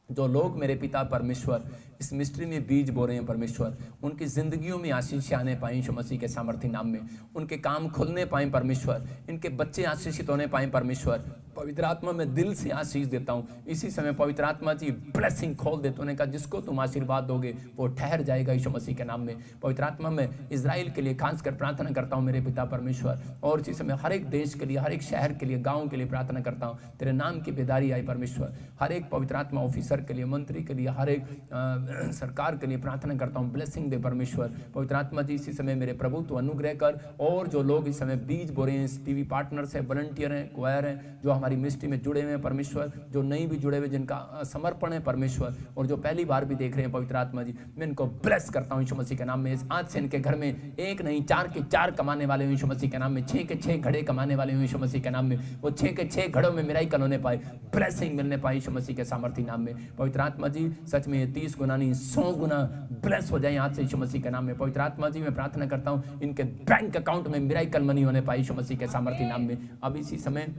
जो लोग मेरे पिता परमेश्वर इस मिस्ट्री में बीज बो रहे हैं परमेश्वर, उनकी ज़िंदगियों में आशीष आने पाएँ यीशु मसीह के सामर्थ्य नाम में, उनके काम खुलने पाएँ परमेश्वर, इनके बच्चे आशीषित होने पाएँ परमेश्वर। पवित्र आत्मा में दिल से आशीष देता हूँ। इसी समय पवित्र आत्मा जी ब्लेसिंग खोल देते, उन्होंने कहा जिसको तुम आशीर्वाद दोगे वो ठहर जाएगा यीशु मसीह के नाम में। पवित्र आत्मा में इजराइल के लिए खासकर प्रार्थना करता हूँ मेरे पिता परमेश्वर, और इसी समय हर एक देश के लिए, हर एक शहर के लिए, गाँव के लिए प्रार्थना करता हूँ। तेरे नाम की बेदारी आई परमेश्वर, हर एक पवित्र आत्मा ऑफिसर के लिए, मंत्री के लिए, हर एक सरकार के लिए प्रार्थना करता हूँ। ब्लेसिंग दे परमेश्वर। पवित्र आत्मा जी इसी समय मेरे प्रभु तो अनुग्रह कर। और जो लोग इस समय बीज बो रहे हैं, टीवी पार्टनर्स हैं, वॉलंटियर हैं, क्वायर हैं, जो हमारी मिनिस्ट्री में जुड़े हुए हैं परमेश्वर, जो नहीं भी जुड़े हुए, जिनका समर्पण है परमेश्वर, और जो पहली बार भी देख रहे हैं पवित्र आत्मा जी, मैं इनको ब्लेस करता हूँ यीशु मसीह के नाम में। आज से इनके घर में 1 नहीं 4 के 4 कमाने वाले यीशु मसीह के नाम में, 6 के 6 घड़े कमाने वाले यीशु मसीह के नाम में, वो 6 के 6 घड़ों में मिराइकल होने पाए, ब्लेसिंग मिलने पाए यीशु मसीह के सामर्थ्य नाम में। पवित्र आत्मा जी सच में 30 गुना नहीं 100 गुना ब्लेस हो जाए आज से यीशु मसीह के नाम में। पवित्र आत्मा जी मैं प्रार्थना करता हूँ इनके बैंक अकाउंट में मिराइकल मनी होने पाए यीशु मसीह के सामर्थ्य नाम में। अब इसी समय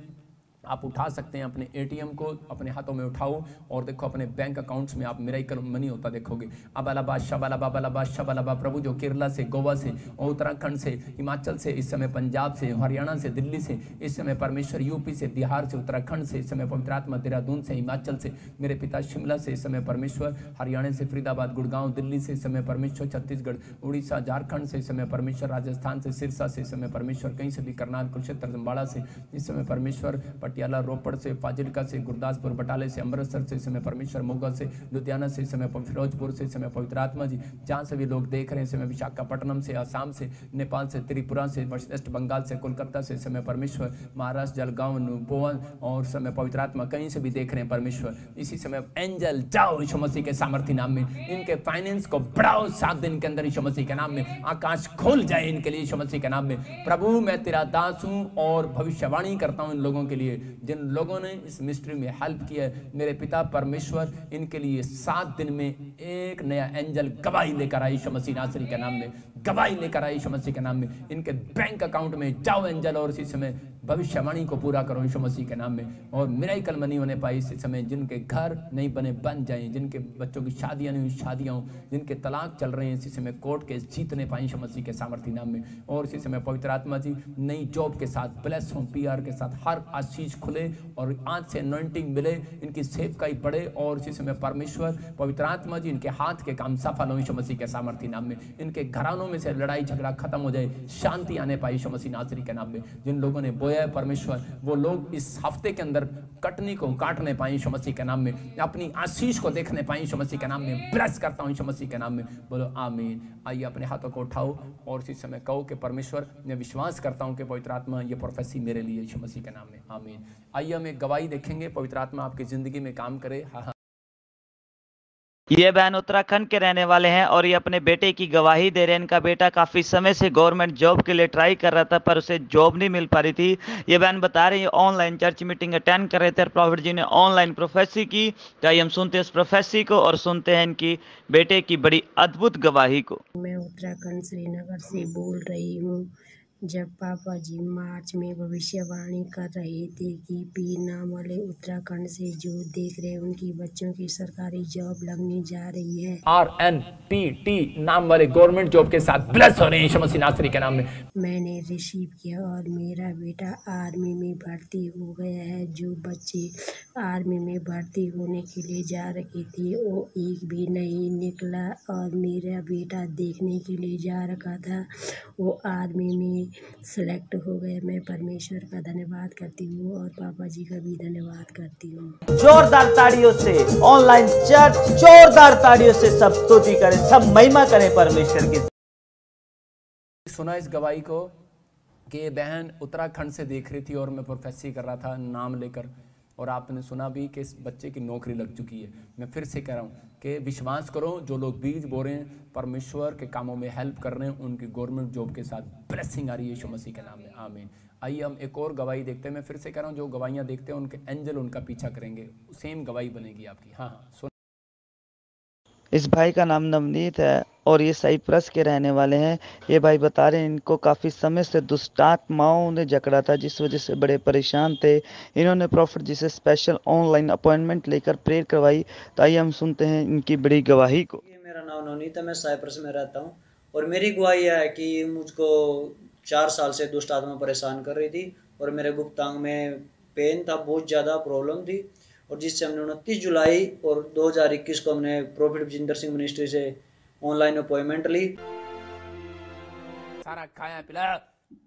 आप उठा सकते हैं अपने ATM को, अपने हाथों में उठाओ और देखो अपने बैंक अकाउंट्स में आप मिराइकल मनी होता देखोगे। अबालाबा शबालाबा बलाबा शबालाबा, प्रभु जो केरला से, गोवा से और उत्तराखंड से, हिमाचल से, इस समय पंजाब से, हरियाणा से, दिल्ली से, इस समय परमेश्वर यूपी से, बिहार से, उत्तराखंड से, इस समय पवित्र आत्मा देहरादून से, हिमाचल से, मेरे पिता शिमला से, इस समय परमेश्वर हरियाणा से, फरीदाबाद, गुड़गांव, दिल्ली से, इस समय परमेश्वर छत्तीसगढ़, उड़ीसा, झारखंड से, इस समय परमेश्वर राजस्थान से, सिरसा से, इस समय परमेश्वर कहीं से भी, करनाल, कुरुक्षेत्र, अम्बाड़ा से, इस समय परमेश्वर पटियाला, रोपड़ से, फाजिलका से, गुरदासपुर, बटाले से, अमृतसर से इस समय परमेश्वर, मोगा से, लुधियाना से इस समय, फिरोजपुर से इस समय पवित्र आत्मा जी, जहाँ से भी लोग देख रहे हैं इस समय, विशाखापट्टनम से, आसाम से, नेपाल से, त्रिपुरा से, वेस्ट बंगाल से, कोलकाता से इस समय परमेश्वर, महाराष्ट्र, जलगांव, भुवन और समय पवित्र आत्मा कहीं से भी देख रहे हैं परमेश्वर, इसी समय एंजल जाओ यीशु मसीह के सामर्थ्य नाम में, इनके फाइनेंस को बढ़ाओ 7 दिन के अंदर यीशु मसीह के नाम में, आकाश खोल जाए इनके लिए यीशु मसीह के नाम में। प्रभु मैं तेरा दास हूं और भविष्यवाणी करता हूं इन लोगों के लिए जिन लोगों ने इस मिस्ट्री में हेल्प किया है। मेरे पिता परमेश्वर इनके लिए 7 दिन में एक नया एंजल गवाही लेकर आए यीशु मसीह नासरी के नाम में, गवाही लेकर आए यीशु मसीह के नाम में। इनके बैंक अकाउंट में जाओ एंजल और इसी समय भविष्यवाणी को पूरा करो यीशु मसीह के नाम में। और मिरेकल नहीं होने पाई इस समय, जिनके घर नहीं बने बन जाएं, जिनके बच्चों की शादियां नहीं हुई शादियां हों, जिनके तलाक चल रहे हैं इसी समय कोर्ट केस जीतने पाए यीशु मसीह के सामर्थ्य नाम में। और इसी समय पवित्र आत्मा जी नई जॉब के साथ ब्लेस हों, PR के साथ हर आशीष खुले और आज से अनॉइंटिंग मिले, इनकी सेवकाई बढ़े। और इसी समय परमेश्वर पवित्र आत्मा जी इनके हाथ के काम सफल हो यीशु मसीह के सामर्थ्य नाम में। इनके घरानों में से लड़ाई झगड़ा खत्म हो जाए, शांति आने पाए यीशु मसीह नासरी के नाम में। जिन लोगों ने बोया है परमेश्वर वो लोग इस हफ्ते के अंदर कटनी को काटने पाए यीशु मसीह के नाम में, अपनी आशीष को देखने पाए यीशु मसीह के नाम में। ब्लेस करता हूं यीशु मसीह के नाम में, बोलो आमीन। आइए अपने हाथों को उठाओ और इसी समय कहो कि परमेश्वर मैं विश्वास करता हूं कि पवित्र आत्मा ये प्रोफेसी मेरे लिए यीशु मसीह के नाम में, आमीन। आइए हम एक गवाही देखेंगे, पवित्र आत्मा आपकी जिंदगी में काम करे। हाँ। ये बहन उत्तराखंड के रहने वाले हैं और ये अपने बेटे की गवाही दे रहे हैं। इनका बेटा काफ़ी समय से गवर्नमेंट जॉब के लिए ट्राई कर रहा था पर उसे जॉब नहीं मिल पा रही थी। ये बहन बता रही है ऑनलाइन चर्च मीटिंग अटेंड कर रहे थे और प्रॉफिट जी ने ऑनलाइन प्रोफेसी की। तो आइए हम सुनते हैं उस प्रोफेसी को और सुनते हैं इनकी बेटे की बड़ी अद्भुत गवाही को। मैं उत्तराखंड श्रीनगर से बोल रही हूँ। जब पापा जी मार्च में भविष्यवाणी कर रहे थे कि पी नाम वाले उत्तराखंड से जो देख रहे हैं उनकी बच्चों की सरकारी जॉब लगने जा रही है, RNPT नाम वाले गवर्नमेंट जॉब के साथ ब्लेस हो रहे हैं यीशु मसीह नासरी के नाम में। मैंने रिसीव किया और मेरा बेटा आर्मी में भर्ती हो गया है। जो बच्चे आर्मी में भर्ती होने के लिए जा रखे थे वो एक भी नहीं निकला और मेरा बेटा देखने के लिए जा रखा था वो आर्मी में सिलेक्ट हो गए। मैं परमेश्वर का धन्यवाद करती हूँ और पापा जी का भी धन्यवाद करती हूँ। जोरदार ताड़ियों से ऑनलाइन चर्च, जोरदार ताड़ियों से सब स्तुति करें, सब महिमा करें परमेश्वर की। सुना इस गवाही को कि ये बहन उत्तराखंड से देख रही थी और मैं प्रोफेसी कर रहा था नाम लेकर, और आपने सुना भी कि इस बच्चे की नौकरी लग चुकी है। मैं फिर से कह रहा हूँ कि विश्वास करो, जो लोग बीज बो रहे हैं परमेश्वर के कामों में हेल्प कर रहे हैं उनकी गवर्नमेंट जॉब के साथ ब्लेसिंग आ रही है यीशु मसीह के नाम में, आमीन। आइए हम एक और गवाही देखते हैं। मैं फिर से कह रहा हूँ जो गवाहियाँ देखते हैं उनके एंजल उनका पीछा करेंगे, सेम गवाही बनेगी आपकी। हाँ सुन। इस भाई का नाम नवनीत है और ये साइप्रस के रहने वाले हैं। ये भाई बता रहे हैं इनको काफ़ी समय से दुष्टात्माओं ने जकड़ा था जिस वजह से बड़े परेशान थे। इन्होंने प्रॉफिट जी से स्पेशल ऑनलाइन अपॉइंटमेंट लेकर प्रेयर करवाई। तो आइए हम सुनते हैं इनकी बड़ी गवाही को। मेरा नाम नवनीत है, मैं साइप्रस में रहता हूँ और मेरी गवाही है कि मुझको 4 साल से दुष्ट आत्मा परेशान कर रही थी और मेरे गुप्तांग में पेन था, बहुत ज़्यादा प्रॉब्लम थी। और जिससे हमने 29 जुलाई और 2021 को हमने प्रॉफिट जिंदर सिंह मिनिस्ट्री से ऑनलाइन अपॉइंटमेंट ली। सारा खाया पिलाया,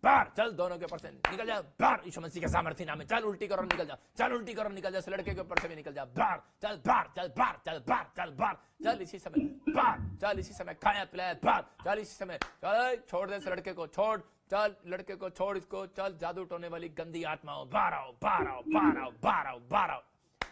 बाहर चल, दोनों के ऊपर से निकल जा, बाहर यीशु मसीह के सामर्थ्य नाम में। चल उल्टी करो निकल जा, चल उल्टी करो निकल जा, इस लड़के के ऊपर से भी निकल जा, बाहर चल, बाहर चल, बाहर चल, बाहर चल, बाहर चल, इसी समय बाहर चल, इसी समय खाया पिलाया, बाहर चल, इसी समय चल, छोड़ दे इस लड़के को, छोड़, चल लड़के को छोड़, इसको चल, जादू टोने वाली गंदी आत्माओं बाहर आओ, बाहर आओ, बाहर आओ, बाहर आओ, बाहर आओ,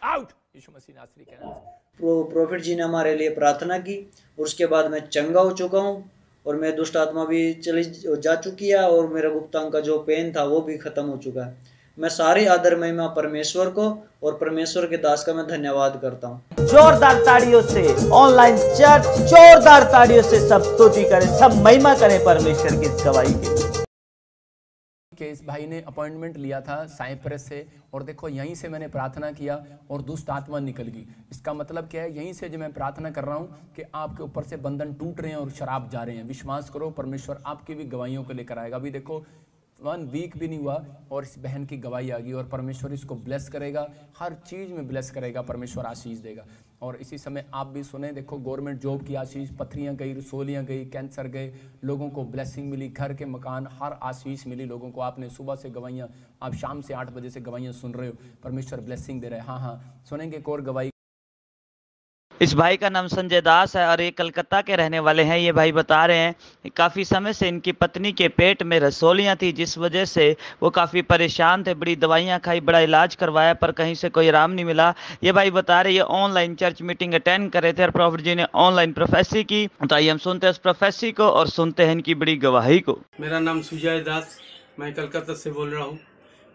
आउट यीशु मसीह नासरी के नाम से। प्रॉफिट जी ने हमारे लिए प्रार्थना की और उसके बाद मैं चंगा हो चुका हूँ और मैं दुष्ट आत्मा भी चली जा चुकी है और मेरा गुप्तांग का जो पेन था वो भी खत्म हो चुका है। मैं सारी आदर महिमा परमेश्वर को और परमेश्वर के दास का मैं धन्यवाद करता हूँ। जोरदार ताड़ियों से ऑनलाइन चर्च, जोरदार ताड़ियों से सब स्तुति करें, सब महिमा करें परमेश्वर की गवाही के। कि इस भाई ने अपॉइंटमेंट लिया था साइप्रस से और देखो यहीं से मैंने प्रार्थना किया और दुष्ट आत्मा निकल गई। इसका मतलब क्या है, यहीं से जो मैं प्रार्थना कर रहा हूँ कि आपके ऊपर से बंधन टूट रहे हैं और शराब जा रहे हैं। विश्वास करो परमेश्वर आपकी भी गवाहियों को लेकर आएगा। अभी देखो 1 वीक भी नहीं हुआ और इस बहन की गवाही आ गई और परमेश्वर इसको ब्लेस करेगा, हर चीज़ में ब्लेस करेगा, परमेश्वर आशीष देगा। और इसी समय आप भी सुने, देखो गवर्नमेंट जॉब की आशीष, पथरियां गई, रसोलियां गई, कैंसर गए, लोगों को ब्लेसिंग मिली, घर के मकान, हर आशीष मिली लोगों को। आपने सुबह से गवाहियाँ, आप शाम से 8 बजे से गवाहियाँ सुन रहे हो, परमेश्वर ब्लेसिंग दे रहे हैं। हाँ, सुनेंगे एक और गवाही। इस भाई का नाम संजय दास है और ये कलकत्ता के रहने वाले हैं। ये भाई बता रहे हैं कि काफ़ी समय से इनकी पत्नी के पेट में रसोलियाँ थी, जिस वजह से वो काफ़ी परेशान थे, बड़ी दवाइयाँ खाई, बड़ा इलाज करवाया, पर कहीं से कोई आराम नहीं मिला। ये भाई बता रहे ये ऑनलाइन चर्च मीटिंग अटेंड कर रहे थे और प्रॉफिट जी ने ऑनलाइन प्रोफेसी की। तो आइए हम सुनते हैं उस प्रोफेसी को और सुनते हैं इनकी बड़ी गवाही को। मेरा नाम सुजय दास, मैं कलकत्ता से बोल रहा हूँ।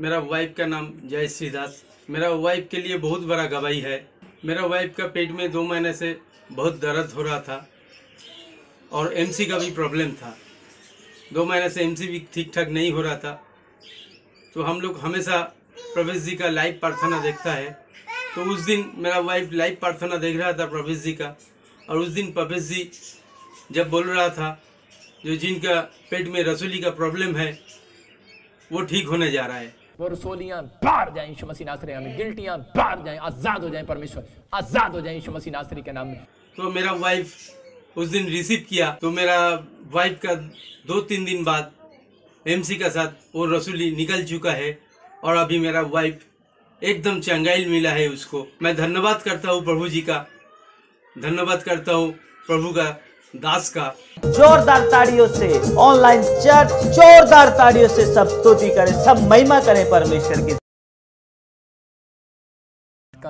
मेरा वाइफ का नाम जयश्री दास। मेरा वाइफ के लिए बहुत बड़ा गवाही है। मेरा वाइफ का पेट में 2 महीने से बहुत दर्द हो रहा था और एमसी का भी प्रॉब्लम था। 2 महीने से एमसी भी ठीक ठाक नहीं हो रहा था। तो हम लोग हमेशा प्रवेश जी का लाइव प्रार्थना देखता है। तो उस दिन मेरा वाइफ लाइव प्रार्थना देख रहा था प्रवेश जी का, और उस दिन प्रवेश जी जब बोल रहा था जो जिनका पेट में रसोली का प्रॉब्लम है वो ठीक होने जा रहा है, वो रसोलियां बाहर जाएं यीशु मसीह नासरी में, गिल्टियां बाहर जाएं, आजाद हो जाएं, परमेश्वर आजाद हो जाएं यीशु मसीह नासरी के नाम में। तो मेरा वाइफ उस दिन रिसीव किया। तो मेरा वाइफ का 2-3 दिन बाद एमसी का साथ वो रसोली निकल चुका है और अभी मेरा वाइफ एकदम चंगाइल मिला है उसको। मैं धन्यवाद करता हूँ प्रभु जी का, धन्यवाद करता हूँ प्रभु का दास का। जोरदार ताड़ियों से ऑनलाइन चर्च, जोरदार ताड़ियों से सब स्तुति करें, सब महिमा करें परमेश्वर की।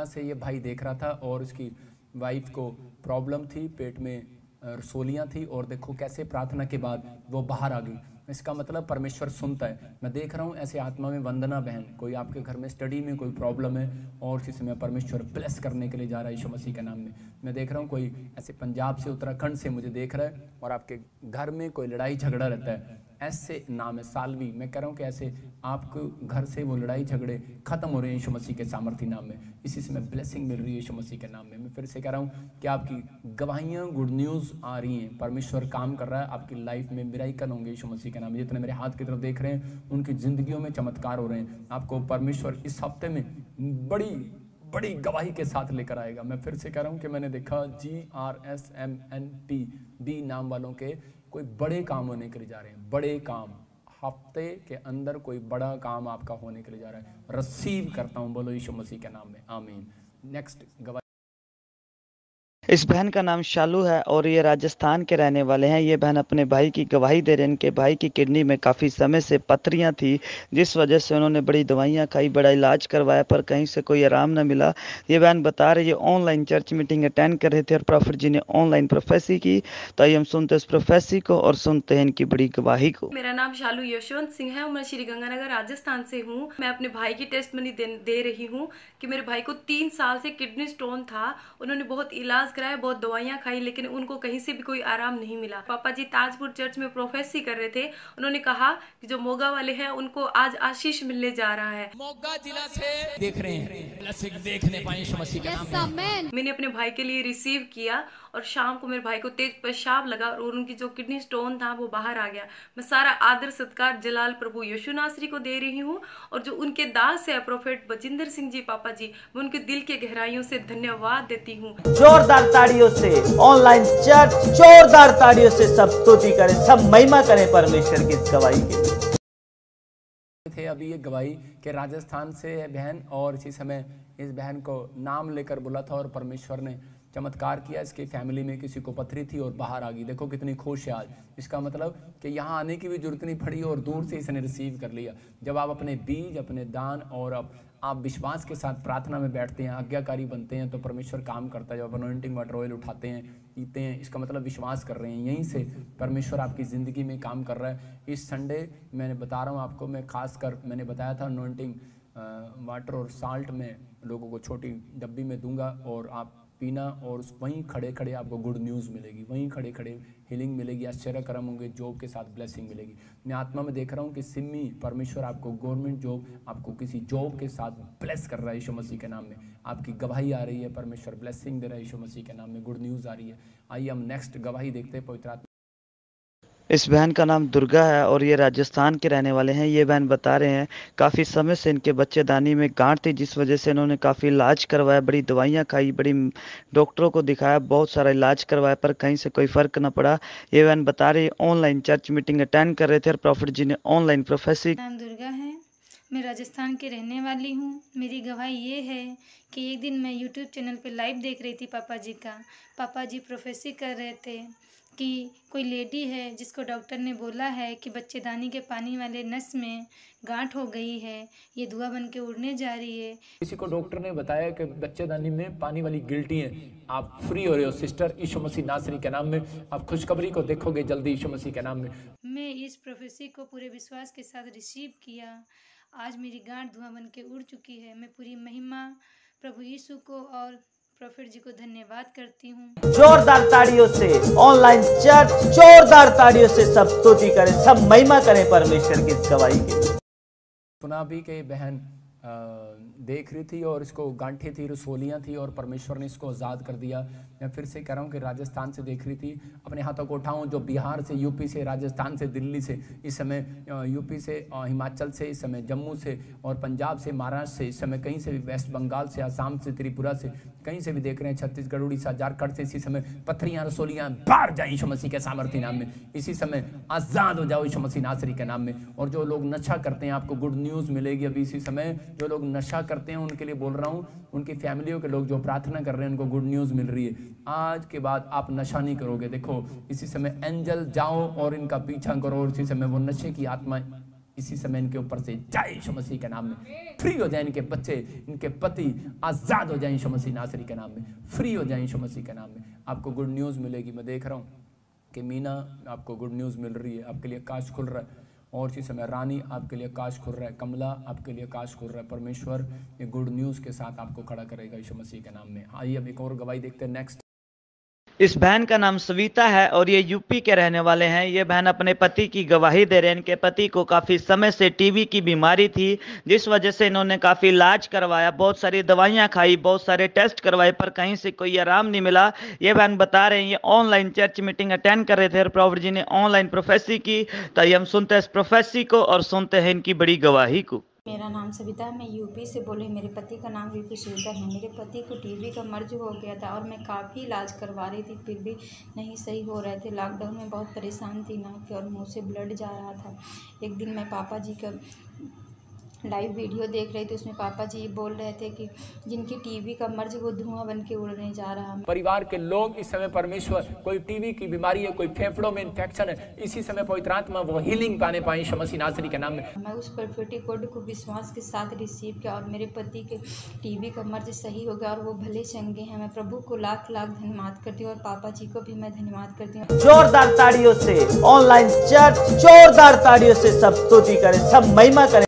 से ये भाई देख रहा था और उसकी वाइफ को प्रॉब्लम थी, पेट में रसोलियाँ थी, और देखो कैसे प्रार्थना के बाद वो बाहर आ गई। इसका मतलब परमेश्वर सुनता है। मैं देख रहा हूँ ऐसे आत्मा में वंदना बहन, कोई आपके घर में स्टडी में कोई प्रॉब्लम है और इसी समय परमेश्वर ब्लेस करने के लिए जा रहा है यीशु मसीह के नाम में। मैं देख रहा हूँ कोई ऐसे पंजाब से, उत्तराखंड से मुझे देख रहा है और आपके घर में कोई लड़ाई झगड़ा रहता है, ऐसे नाम है सालवी। मैं कह रहा हूँ कि ऐसे आपको घर से वो लड़ाई झगड़े खत्म हो रहे हैं यीशु मसीह के सामर्थ्य नाम में। इसी से मैं ब्लेसिंग मिल रही है यीशु मसीह के नाम में। मैं फिर से कह रहा हूँ कि आपकी गवाहियाँ, गुड न्यूज़ आ रही हैं, परमेश्वर काम कर रहा है आपकी लाइफ में, मिराइकल होंगे यीशु मसीह के नाम में। जितने मेरे हाथ की तरफ देख रहे हैं उनकी जिंदगियों में चमत्कार हो रहे हैं। आपको परमेश्वर इस हफ्ते में बड़ी गवाही के साथ लेकर आएगा। मैं फिर से कह रहा हूँ कि मैंने देखा GRSMNPB नाम वालों के कोई बड़े काम होने के लिए जा रहे हैं, बड़े काम हफ्ते के अंदर कोई बड़ा काम आपका होने के लिए जा रहा है। रिसीव करता हूँ, बोलो यीशु मसीह के नाम में, आमीन। नेक्स्ट गवाही। इस बहन का नाम शालू है और ये राजस्थान के रहने वाले हैं। ये बहन अपने भाई की गवाही दे रहे हैं। इनके भाई की किडनी में काफ़ी समय से पथरियां थी, जिस वजह से उन्होंने बड़ी दवाइयां खाई, बड़ा इलाज करवाया, पर कहीं से कोई आराम न मिला। ये बहन बता रही है ऑनलाइन चर्च मीटिंग अटेंड कर रहे थे और प्रॉफिट जी ने ऑनलाइन प्रोफेसी की। तो आइए हम सुनते हैं उस प्रोफेसी को और सुनते हैं इनकी बड़ी गवाही को। मेरा नाम शालू यशवंत सिंह है और मैं श्री गंगानगर राजस्थान से हूँ। मैं अपने भाई की टेस्ट मनी दे रही हूँ कि मेरे भाई को 3 साल से किडनी स्टोन था। उन्होंने बहुत इलाज कराया, बहुत दवाइयाँ खाई, लेकिन उनको कहीं से भी कोई आराम नहीं मिला। पापा जी ताजपुर चर्च में प्रोफेसी कर रहे थे। उन्होंने कहा कि जो मोगा वाले हैं उनको आज आशीष मिलने जा रहा है। मोगा जिला से देख रहे हैं, ब्लेसिंग देखने पाए यीशु मसीह के नाम में। मैंने अपने भाई के लिए रिसीव किया और शाम को मेरे भाई को तेज पेशाब लगा और उनकी जो किडनी स्टोन था वो बाहर आ गया। मैं सारा आदर सत्कार जलाल प्रभु यीशु नासरी को दे रही हूँ और जो उनके दास है प्रोफेट बजिंदर सिंह जी पापा जी, मैं उनके दिल के गहराइयों से धन्यवाद देती हूँ। जोरदार ताड़ियों से ऑनलाइन चर्च, जोरदार ताड़ियों से सब स्तुति करें, सब महिमा करें परमेश्वर की इस गवाही के लिए। थे अभी ये गवाही के राजस्थान से है बहन, और इसी समय इस बहन को नाम लेकर बोला था और परमेश्वर ने चमत्कार किया। इसकी फैमिली में किसी को पथरी थी और बाहर आ गई। देखो कितनी खुश है आज। इसका मतलब कि यहाँ आने की भी जरूरत नहीं पड़ी और दूर से इसने रिसीव कर लिया। जब आप अपने बीज, अपने दान और आप विश्वास के साथ प्रार्थना में बैठते हैं, आज्ञाकारी बनते हैं, तो परमेश्वर काम करता है। जब अनॉइंटिंग वाटर ऑयल उठाते हैं, पीते हैं, इसका मतलब विश्वास कर रहे हैं। यहीं से परमेश्वर आपकी ज़िंदगी में काम कर रहा है। इस संडे मैंने बता रहा हूँ आपको, मैं खासकर मैंने बताया था अनॉइंटिंग वाटर और साल्ट में लोगों को छोटी डब्बी में दूंगा और आप पीना, और वहीं खड़े खड़े आपको गुड न्यूज़ मिलेगी, वहीं खड़े खड़े हीलिंग मिलेगी, आश्चर्य कर्म होंगे, जॉब के साथ ब्लेसिंग मिलेगी। मैं आत्मा में देख रहा हूँ कि सिम्मी परमेश्वर आपको गवर्नमेंट जॉब, आपको किसी जॉब के साथ ब्लेस कर रहा है यीशु मसीह के नाम में। आपकी गवाही आ रही है, परमेश्वर ब्लेसिंग दे रहा है यीशु मसीह के नाम में, गुड न्यूज़ आ रही है। आइए हम नेक्स्ट गवाही देखते हैं। पवित्र आत्मा इस बहन का नाम दुर्गा है और ये राजस्थान के रहने वाले हैं। ये बहन बता रहे हैं काफ़ी समय से इनके बच्चेदानी में गांठ थी, जिस वजह से इन्होंने काफ़ी इलाज करवाया, बड़ी दवाइयां खाई, बड़ी डॉक्टरों को दिखाया, बहुत सारा इलाज करवाया, पर कहीं से कोई फ़र्क ना पड़ा। ये बहन बता रही ऑनलाइन चर्च मीटिंग अटेंड कर रहे थे और प्रॉफिट जी ने ऑनलाइन प्रोफेसी। नाम दुर्गा है, मैं राजस्थान की रहने वाली हूँ। मेरी गवाही ये है कि एक दिन मैं यूट्यूब चैनल पे लाइव देख रही थी पापा जी का। पापा जी प्रोफेसी कर रहे थे कि कोई लेडी है जिसको डॉक्टर ने बोला है कि बच्चेदानी के पानी वाले नस में गांठ हो गई है, ये धुआं बन के उड़ने जा रही है। किसी को डॉक्टर ने बताया कि बच्चेदानी में पानी वाली गिल्टी है, आप फ्री हो रहे हो सिस्टर, यीशु मसीह नासरी के नाम में। आप खुशखबरी को देखोगे जल्दी यीशु मसीह के नाम में। मैं इस प्रोफेसी को पूरे विश्वास के साथ रिसीव किया। आज मेरी गांठ धुआं बन के उड़ चुकी है। मैं पूरी महिमा प्रभु यीशु को और प्रॉफिट जी को धन्यवाद करती हूँ। जोरदार ताड़ियों से ऑनलाइन चर्च, जोरदार ताड़ियों से सब स्तुति करें, सब महिमा करें परमेश्वर की इस गवाही की। सुना भी कि बहन देख रही थी और इसको गांठें थी, रसोलियाँ थी और परमेश्वर ने इसको आज़ाद कर दिया। मैं फिर से कह रहा हूँ कि राजस्थान से देख रही थी। अपने हाथों को उठाऊँ जो बिहार से, यूपी से, राजस्थान से, दिल्ली से, इस समय यूपी से, हिमाचल से, इस समय जम्मू से और पंजाब से, महाराष्ट्र से, इस समय कहीं से भी, वेस्ट बंगाल से, आसाम से, त्रिपुरा से, कहीं से भी देख रहे हैं, छत्तीसगढ़, उड़ीसा, झारखंड से। इसी समय पत्थरियाँ, रसोलियाँ बाहर जाए यीशु मसीह के सामर्थ्य नाम में। इसी समय आज़ाद हो जाओ यीशु मसीह नासरी के नाम में। और जो लोग नशा करते हैं, आपको गुड न्यूज़ मिलेगी अभी इसी समय। जो लोग नशा करते हैं उनके लिए बोल रहा हूँ, उनकी फैमिलियों के लोग जो प्रार्थना कर रहे हैं उनको गुड न्यूज़ मिल रही है। आज के बाद आप नशा नहीं करोगे। देखो इसी समय एंजल जाओ और इनका पीछा करो और इसी समय वो नशे की आत्मा इसी समय इनके ऊपर से जाए यीशु मसीह के नाम में। फ्री हो जाए इनके बच्चे, इनके पति आज़ाद हो जाए यीशु मसीह नासरी के नाम में। फ्री हो जाए यीशु मसीह के नाम में। आपको गुड न्यूज़ मिलेगी। मैं देख रहा हूँ कि मीना आपको गुड न्यूज़ मिल रही है, आपके लिए आकाश खुल रहा है। और इसी समय रानी आपके लिए आकाश खुल रहा है, कमला आपके लिए आकाश खुल रहा है। परमेश्वर ये गुड न्यूज़ के साथ आपको खड़ा करेगा यीशु मसीह के नाम में। आइए अब एक और गवाही देखते हैं। नेक्स्ट इस बहन का नाम सविता है और ये यूपी के रहने वाले हैं। ये बहन अपने पति की गवाही दे रहे हैं। इनके पति को काफ़ी समय से टीबी की बीमारी थी, जिस वजह से इन्होंने काफ़ी इलाज करवाया, बहुत सारी दवाइयां खाई, बहुत सारे टेस्ट करवाए, पर कहीं से कोई आराम नहीं मिला। ये बहन बता रहे हैं ये ऑनलाइन चर्च मीटिंग अटेंड कर रहे थे और प्रॉफिट जी ने ऑनलाइन प्रोफेसी की। तो हम सुनते हैं इस प्रोफेसी को और सुनते हैं इनकी बड़ी गवाही को। मेरा नाम सविता है, मैं यूपी से बोल रही हूँ। मेरे पति का नाम वीपी श्रीधर है। मेरे पति को टीबी का मर्ज हो गया था और मैं काफ़ी इलाज करवा रही थी, फिर भी नहीं सही हो रहे थे। लॉकडाउन में बहुत परेशान थी, नाक के और मुंह से ब्लड जा रहा था। एक दिन मैं पापा जी का लाइव वीडियो देख रही थी, उसमें पापा जी बोल रहे थे कि जिनकी टीबी का मर्ज वो धुआं बन के उड़ने जा रहा है। परिवार के लोग इस समय परमेश्वर, कोई टीबी की बीमारी है, कोई फेफड़ों में इन्फेक्शन है, इसी समय पवित्र आत्मा वो हीलिंग पाने पाए यीशु मसीह नासरी के नाम में। मैं उस प्रॉफिटिक कोड को विश्वास के साथ रिसीव किया और मेरे पति के टीबी का मर्ज सही हो गया और वो भले चंगे हैं। मैं प्रभु को लाख लाख धन्यवाद करती हूँ और पापा जी को भी मैं धन्यवाद करती हूँ। जोरदार ताड़ियों से ऑनलाइन चर्च, जोरदार ताड़ियों से सब स्तुति करें, सब महिमा करें।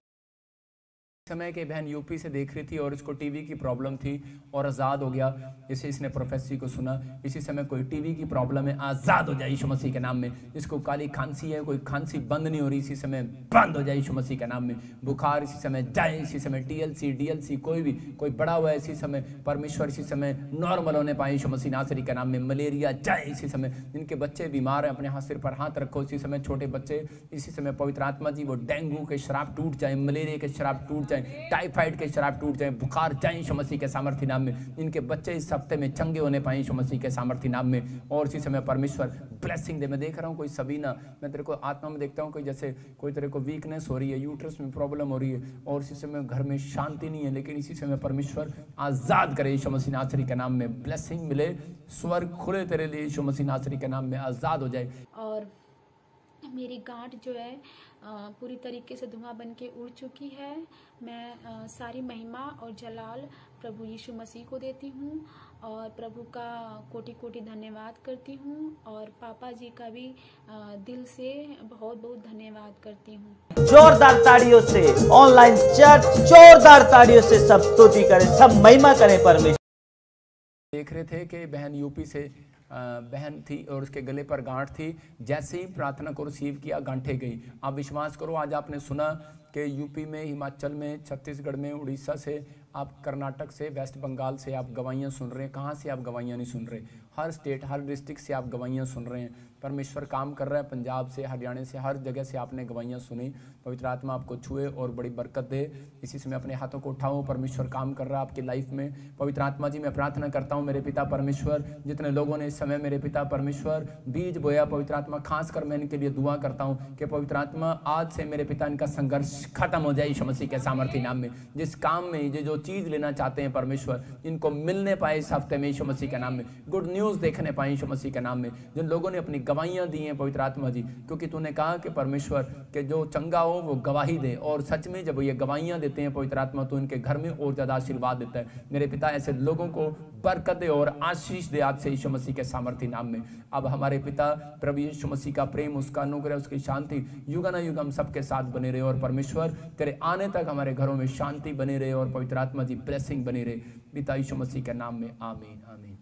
समय के बहन यूपी से देख रही थी और इसको टीबी की प्रॉब्लम थी और आज़ाद हो गया। जैसे इसने प्रोफेसी को सुना, इसी समय कोई टीबी की प्रॉब्लम है, आज़ाद हो जाए यीशु मसीह के नाम में। जिसको काली खांसी है, कोई खांसी बंद नहीं हो रही, इसी समय बंद हो जाए यीशु मसीह के नाम में। बुखार इसी समय जाए, इसी समय TLC DLC कोई बड़ा हुआ है, इसी समय परमेश्वर इसी समय नॉर्मल होने पाए यीशु मसीह नासरी के नाम में। मलेरिया जाए इसी समय। जिनके बच्चे बीमार हैं अपने हाथ सिर पर हाथ रखो इसी समय। छोटे बच्चे इसी समय पवित्र आत्मा जी वो डेंगू के शराब टूट जाए, मलेरिया के शराब टूट जाए, टाइफाइड के शराब टूट जाए, बुखार जाए यीशु मसीह के सामर्थ्य नाम में। इनके बच्चे इस हफ्ते में चंगे होने पाए यीशु मसीह के सामर्थ्य नाम में। और इसी समय परमेश्वर ब्लेसिंग दे। मैं देख रहा हूँ कोई सबीना, मैं तेरे को आत्मा में देखता हूँ कोई जैसे कोई तेरे को वीकनेस हो रही है, यूट्रस में प्रॉब्लम हो रही है और इसी समय घर में शांति नहीं है, लेकिन इसी समय परमेश्वर आज़ाद करे यीशु मसीह नासरी के नाम में। ब्लेसिंग मिले, स्वर्ग खुले तेरे लिए यीशु मसीह नासरी के नाम में, आज़ाद हो जाए। और मेरी गांठ जो है पूरी तरीके से धुआं बन के उड़ चुकी है। मैं सारी महिमा और जलाल प्रभु यीशु मसीह को देती हूँ और प्रभु का कोटि कोटि धन्यवाद करती हूँ और पापा जी का भी दिल से बहुत बहुत धन्यवाद करती हूँ। जोरदार ताड़ियों से ऑनलाइन चर्च, जोरदार ताड़ियों से सब स्तुति करें, सब महिमा करें परमेश्वर। देख रहे थे कि बहन यूपी से बहन थी और उसके गले पर गांठ थी। जैसे ही प्रार्थना को रिसीव किया गांठें गई। आप विश्वास करो, आज आपने सुना कि यूपी में, हिमाचल में, छत्तीसगढ़ में, उड़ीसा से, आप कर्नाटक से, वेस्ट बंगाल से आप गवाहियाँ सुन रहे हैं। कहाँ से आप गवाहियाँ नहीं सुन रहे? हर स्टेट, हर डिस्ट्रिक्ट से आप गवाहियाँ सुन रहे हैं। परमेश्वर काम कर रहा है, पंजाब से, हरियाणा से, हर जगह से आपने गवाहियाँ सुनी। पवित्र आत्मा आपको छुए और बड़ी बरकत दे। इसी समय अपने हाथों को उठाओ, परमेश्वर काम कर रहा है आपकी लाइफ में। पवित्र आत्मा जी, मैं प्रार्थना करता हूँ मेरे पिता परमेश्वर, जितने लोगों ने इस समय मेरे पिता परमेश्वर बीज बोया, पवित्र आत्मा खासकर मैं इनके लिए दुआ करता हूँ कि पवित्र आत्मा आज से मेरे पिता इनका संघर्ष खत्म हो जाए यीशु मसीह के सामर्थी नाम में। जिस काम में ये जो चीज़ लेना चाहते हैं परमेश्वर, इनको मिलने पाए इस हफ्ते में यीशु मसीह के नाम में। गुड न्यूज़ देखने पाए यीशु मसीह के नाम में। जिन लोगों ने अपनी गवाहियाँ दी हैं पवित्र आत्मा जी, क्योंकि तूने कहा कि परमेश्वर के जो चंगा हो वो गवाही दे, और सच में जब ये गवाहियाँ देते हैं पवित्र आत्मा तो इनके घर में और ज़्यादा आशीर्वाद देता है। मेरे पिता ऐसे लोगों को बरकत दे और आशीष दे आज से यीशु मसीह के सामर्थी नाम में। अब हमारे पिता प्रभु यीशु मसीह का प्रेम, उसका अनुग्रह, उसकी शांति युगानुयुग हम सबके साथ बने रहे, और परमेश्वर तेरे आने तक हमारे घरों में शांति बने रहे, और पवित्र आत्मा जी ब्लेसिंग बने रहे, पिता यीशु मसीह के नाम में, आमीन आमीन।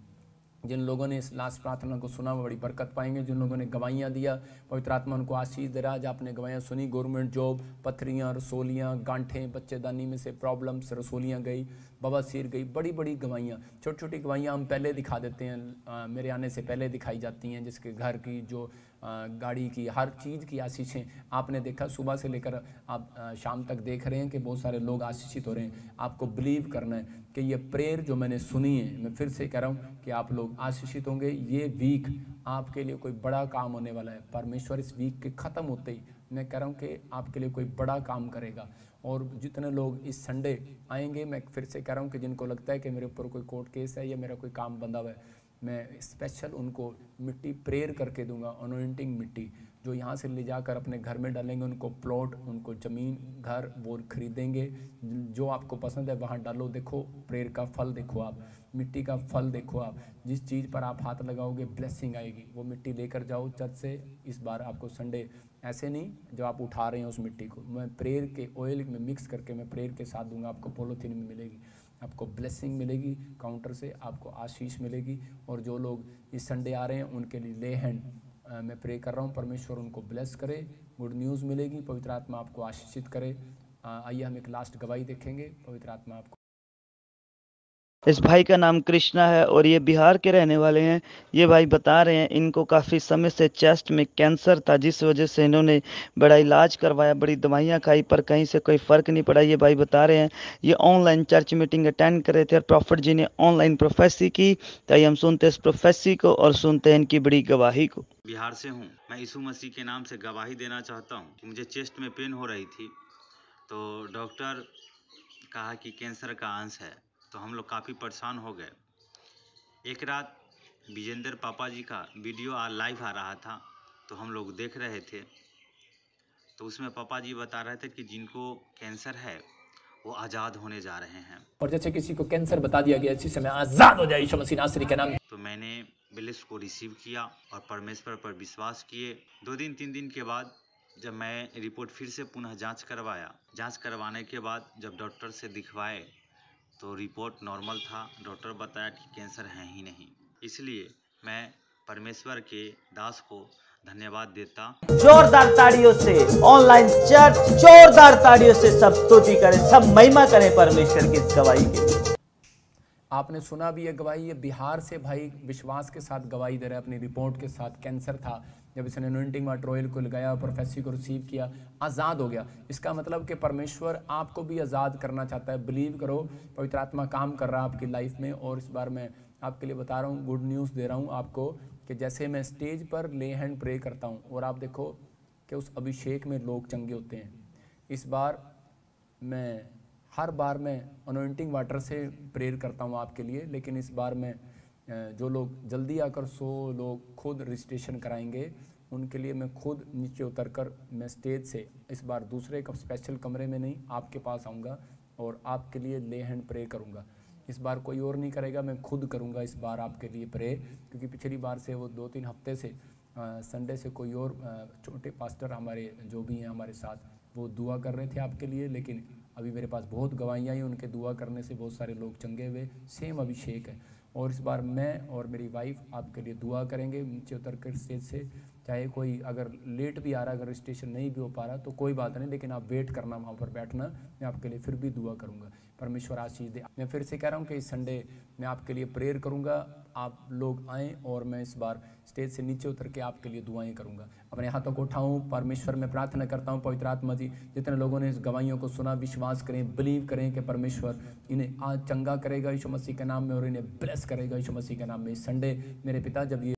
जिन लोगों ने इस लास्ट प्रार्थना को सुना वो बड़ी बरकत पाएंगे। जिन लोगों ने गवाहियाँ दिया पवित्र आत्मा उनको आशीष दे रहा है। आज आपने गवाहियाँ सुनी, गवर्नमेंट जॉब, पथरियाँ, रसोलियाँ, गांठें, बच्चेदानी में से प्रॉब्लम्स, रसोलियाँ गई, बवासीर गई, बड़ी बड़ी गवाहियाँ, छोटी छोटी गवाहियाँ हम पहले दिखा देते हैं, मेरे आने से पहले दिखाई जाती हैं, जिसके घर की, जो गाड़ी की, हर चीज़ की आशीषें आपने देखा। सुबह से लेकर आप शाम तक देख रहे हैं कि बहुत सारे लोग आशीषित हो रहे हैं। आपको बिलीव करना है कि ये प्रेयर जो मैंने सुनी है, मैं फिर से कह रहा हूँ कि आप लोग आशीषित होंगे। ये वीक आपके लिए कोई बड़ा काम होने वाला है। परमेश्वर इस वीक के ख़त्म होते ही मैं कह रहा हूँ कि आपके लिए कोई बड़ा काम करेगा। और जितने लोग इस संडे आएंगे, मैं फिर से कह रहा हूँ कि जिनको लगता है कि मेरे ऊपर कोई कोर्ट केस है या मेरा कोई काम बंधा हुआ है, मैं स्पेशल उनको मिट्टी प्रेयर करके दूंगा, अनॉइंटिंग मिट्टी, जो यहाँ से ले जाकर अपने घर में डालेंगे। उनको प्लॉट, उनको ज़मीन, घर वो खरीदेंगे, जो आपको पसंद है वहाँ डालो। देखो प्रेयर का फल देखो, आप मिट्टी का फल देखो। आप जिस चीज़ पर आप हाथ लगाओगे ब्लेसिंग आएगी। वो मिट्टी लेकर जाओ चर्च से। इस बार आपको संडे ऐसे नहीं जो आप उठा रहे हैं उस मिट्टी को, मैं प्रेयर के ऑयल में मिक्स करके मैं प्रेयर के साथ दूंगा। आपको पॉलीथीन में मिलेगी, आपको ब्लेसिंग मिलेगी, काउंटर से आपको आशीष मिलेगी। और जो लोग इस संडे आ रहे हैं उनके लिए ले हैंड मैं प्रे कर रहा हूँ, परमेश्वर उनको ब्लेस करे, गुड न्यूज़ मिलेगी, पवित्र आत्मा आपको आशीषित करे। आइए हम एक लास्ट गवाही देखेंगे। पवित्र आत्मा आपको। इस भाई का नाम कृष्णा है और ये बिहार के रहने वाले हैं। ये भाई बता रहे हैं इनको काफ़ी समय से चेस्ट में कैंसर था, जिस वजह से इन्होंने बड़ा इलाज करवाया, बड़ी दवाइयाँ खाई, पर कहीं से कोई फ़र्क नहीं पड़ा। ये भाई बता रहे हैं ये ऑनलाइन चर्च मीटिंग अटेंड कर रहे थे और प्रॉफिट जी ने ऑनलाइन प्रोफेसी की। तो हम सुनते हैं इस प्रोफेसी को और सुनते हैं इनकी बड़ी गवाही को। बिहार से हूँ मैं, यीशु मसीह के नाम से गवाही देना चाहता हूँ कि मुझे चेस्ट में पेन हो रही थी, तो डॉक्टर कहा कि कैंसर का अंश है। तो हम लोग काफ़ी परेशान हो गए। एक रात विजेंद्र पापा जी का वीडियो लाइव आ रहा था, तो हम लोग देख रहे थे। तो उसमें पापा जी बता रहे थे कि जिनको कैंसर है वो आज़ाद होने जा रहे हैं, और जैसे किसी को कैंसर बता दिया गया इसी समय आज़ाद हो जाए यीशु मसीह नासरी के नाम। तो मैंने ब्लेस को रिसीव किया और परमेश्वर पर विश्वास किए। 2 दिन 3 दिन के बाद जब मैं रिपोर्ट फिर से पुनः जांच करवाया, जांच करवाने के बाद जब डॉक्टर से दिखवाए तो रिपोर्ट नॉर्मल था। डॉक्टर बताया कि कैंसर है ही नहीं। इसलिए मैं परमेश्वर के दास को धन्यवाद देता। जोरदार ताड़ियों से ऑनलाइन चर्च, जोरदार ताड़ियों से सब स्तुति करें, सब महिमा करें परमेश्वर की इस गवाही के लिए। आपने सुना भी ये गवाही, ये बिहार से भाई विश्वास के साथ गवाही दे रहा है। अपनी रिपोर्ट के साथ कैंसर था, जब इसने अनॉइंटिंग वाटर ऑयल को लगाया, प्रोफेसी को रिसीव किया, आज़ाद हो गया। इसका मतलब कि परमेश्वर आपको भी आज़ाद करना चाहता है। बिलीव करो, पवित्र आत्मा काम कर रहा है आपकी लाइफ में। और इस बार मैं आपके लिए बता रहा हूँ, गुड न्यूज़ दे रहा हूँ आपको कि जैसे मैं स्टेज पर ले हैंड प्रे करता हूँ और आप देखो कि उस अभिषेक में लोग चंगे होते हैं। इस बार मैं हर बार मैं अनॉइंटिंग वाटर से प्रेयर करता हूँ आपके लिए, लेकिन इस बार मैं जो लोग जल्दी आकर 100 लोग खुद रजिस्ट्रेशन कराएंगे उनके लिए मैं खुद नीचे उतरकर मैं स्टेज से इस बार दूसरे स्पेशल कमरे में नहीं आपके पास आऊँगा और आपके लिए ले हैंड प्रे करूँगा। इस बार कोई और नहीं करेगा, मैं खुद करूँगा इस बार आपके लिए प्रे, क्योंकि पिछली बार से वो 2-3 हफ्ते से संडे से कोई और छोटे पास्टर हमारे जो भी हैं हमारे साथ वो दुआ कर रहे थे आपके लिए। लेकिन अभी मेरे पास बहुत गवाहियाँ हैं, उनके दुआ करने से बहुत सारे लोग चंगे हुए, सेम अभिषेक है। और इस बार मैं और मेरी वाइफ आपके लिए दुआ करेंगे नीचे उतर कर स्टेज से। चाहे कोई अगर लेट भी आ रहा है, अगर रजिस्ट्रेशन नहीं भी हो पा रहा तो कोई बात नहीं, लेकिन आप वेट करना, वहाँ पर बैठना, मैं आपके लिए फिर भी दुआ करूँगा। परमेश्वर आशीष दे। मैं फिर से कह रहा हूँ कि इस संडे मैं आपके लिए प्रेयर करूँगा, आप लोग आएँ और मैं इस बार स्टेज से नीचे उतर के आपके लिए दुआएं करूँगा। अपने हाथों को उठाऊँ, परमेश्वर में प्रार्थना करता हूँ पवित्र आत्मा जी, जितने लोगों ने इस गवाहियों को सुना, विश्वास करें, बिलीव करें कि परमेश्वर इन्हें आज चंगा करेगा यीशु मसीह के नाम में और इन्हें ब्लेस करेगा यीशु मसीह के नाम में। इस संडे मेरे पिता जब ये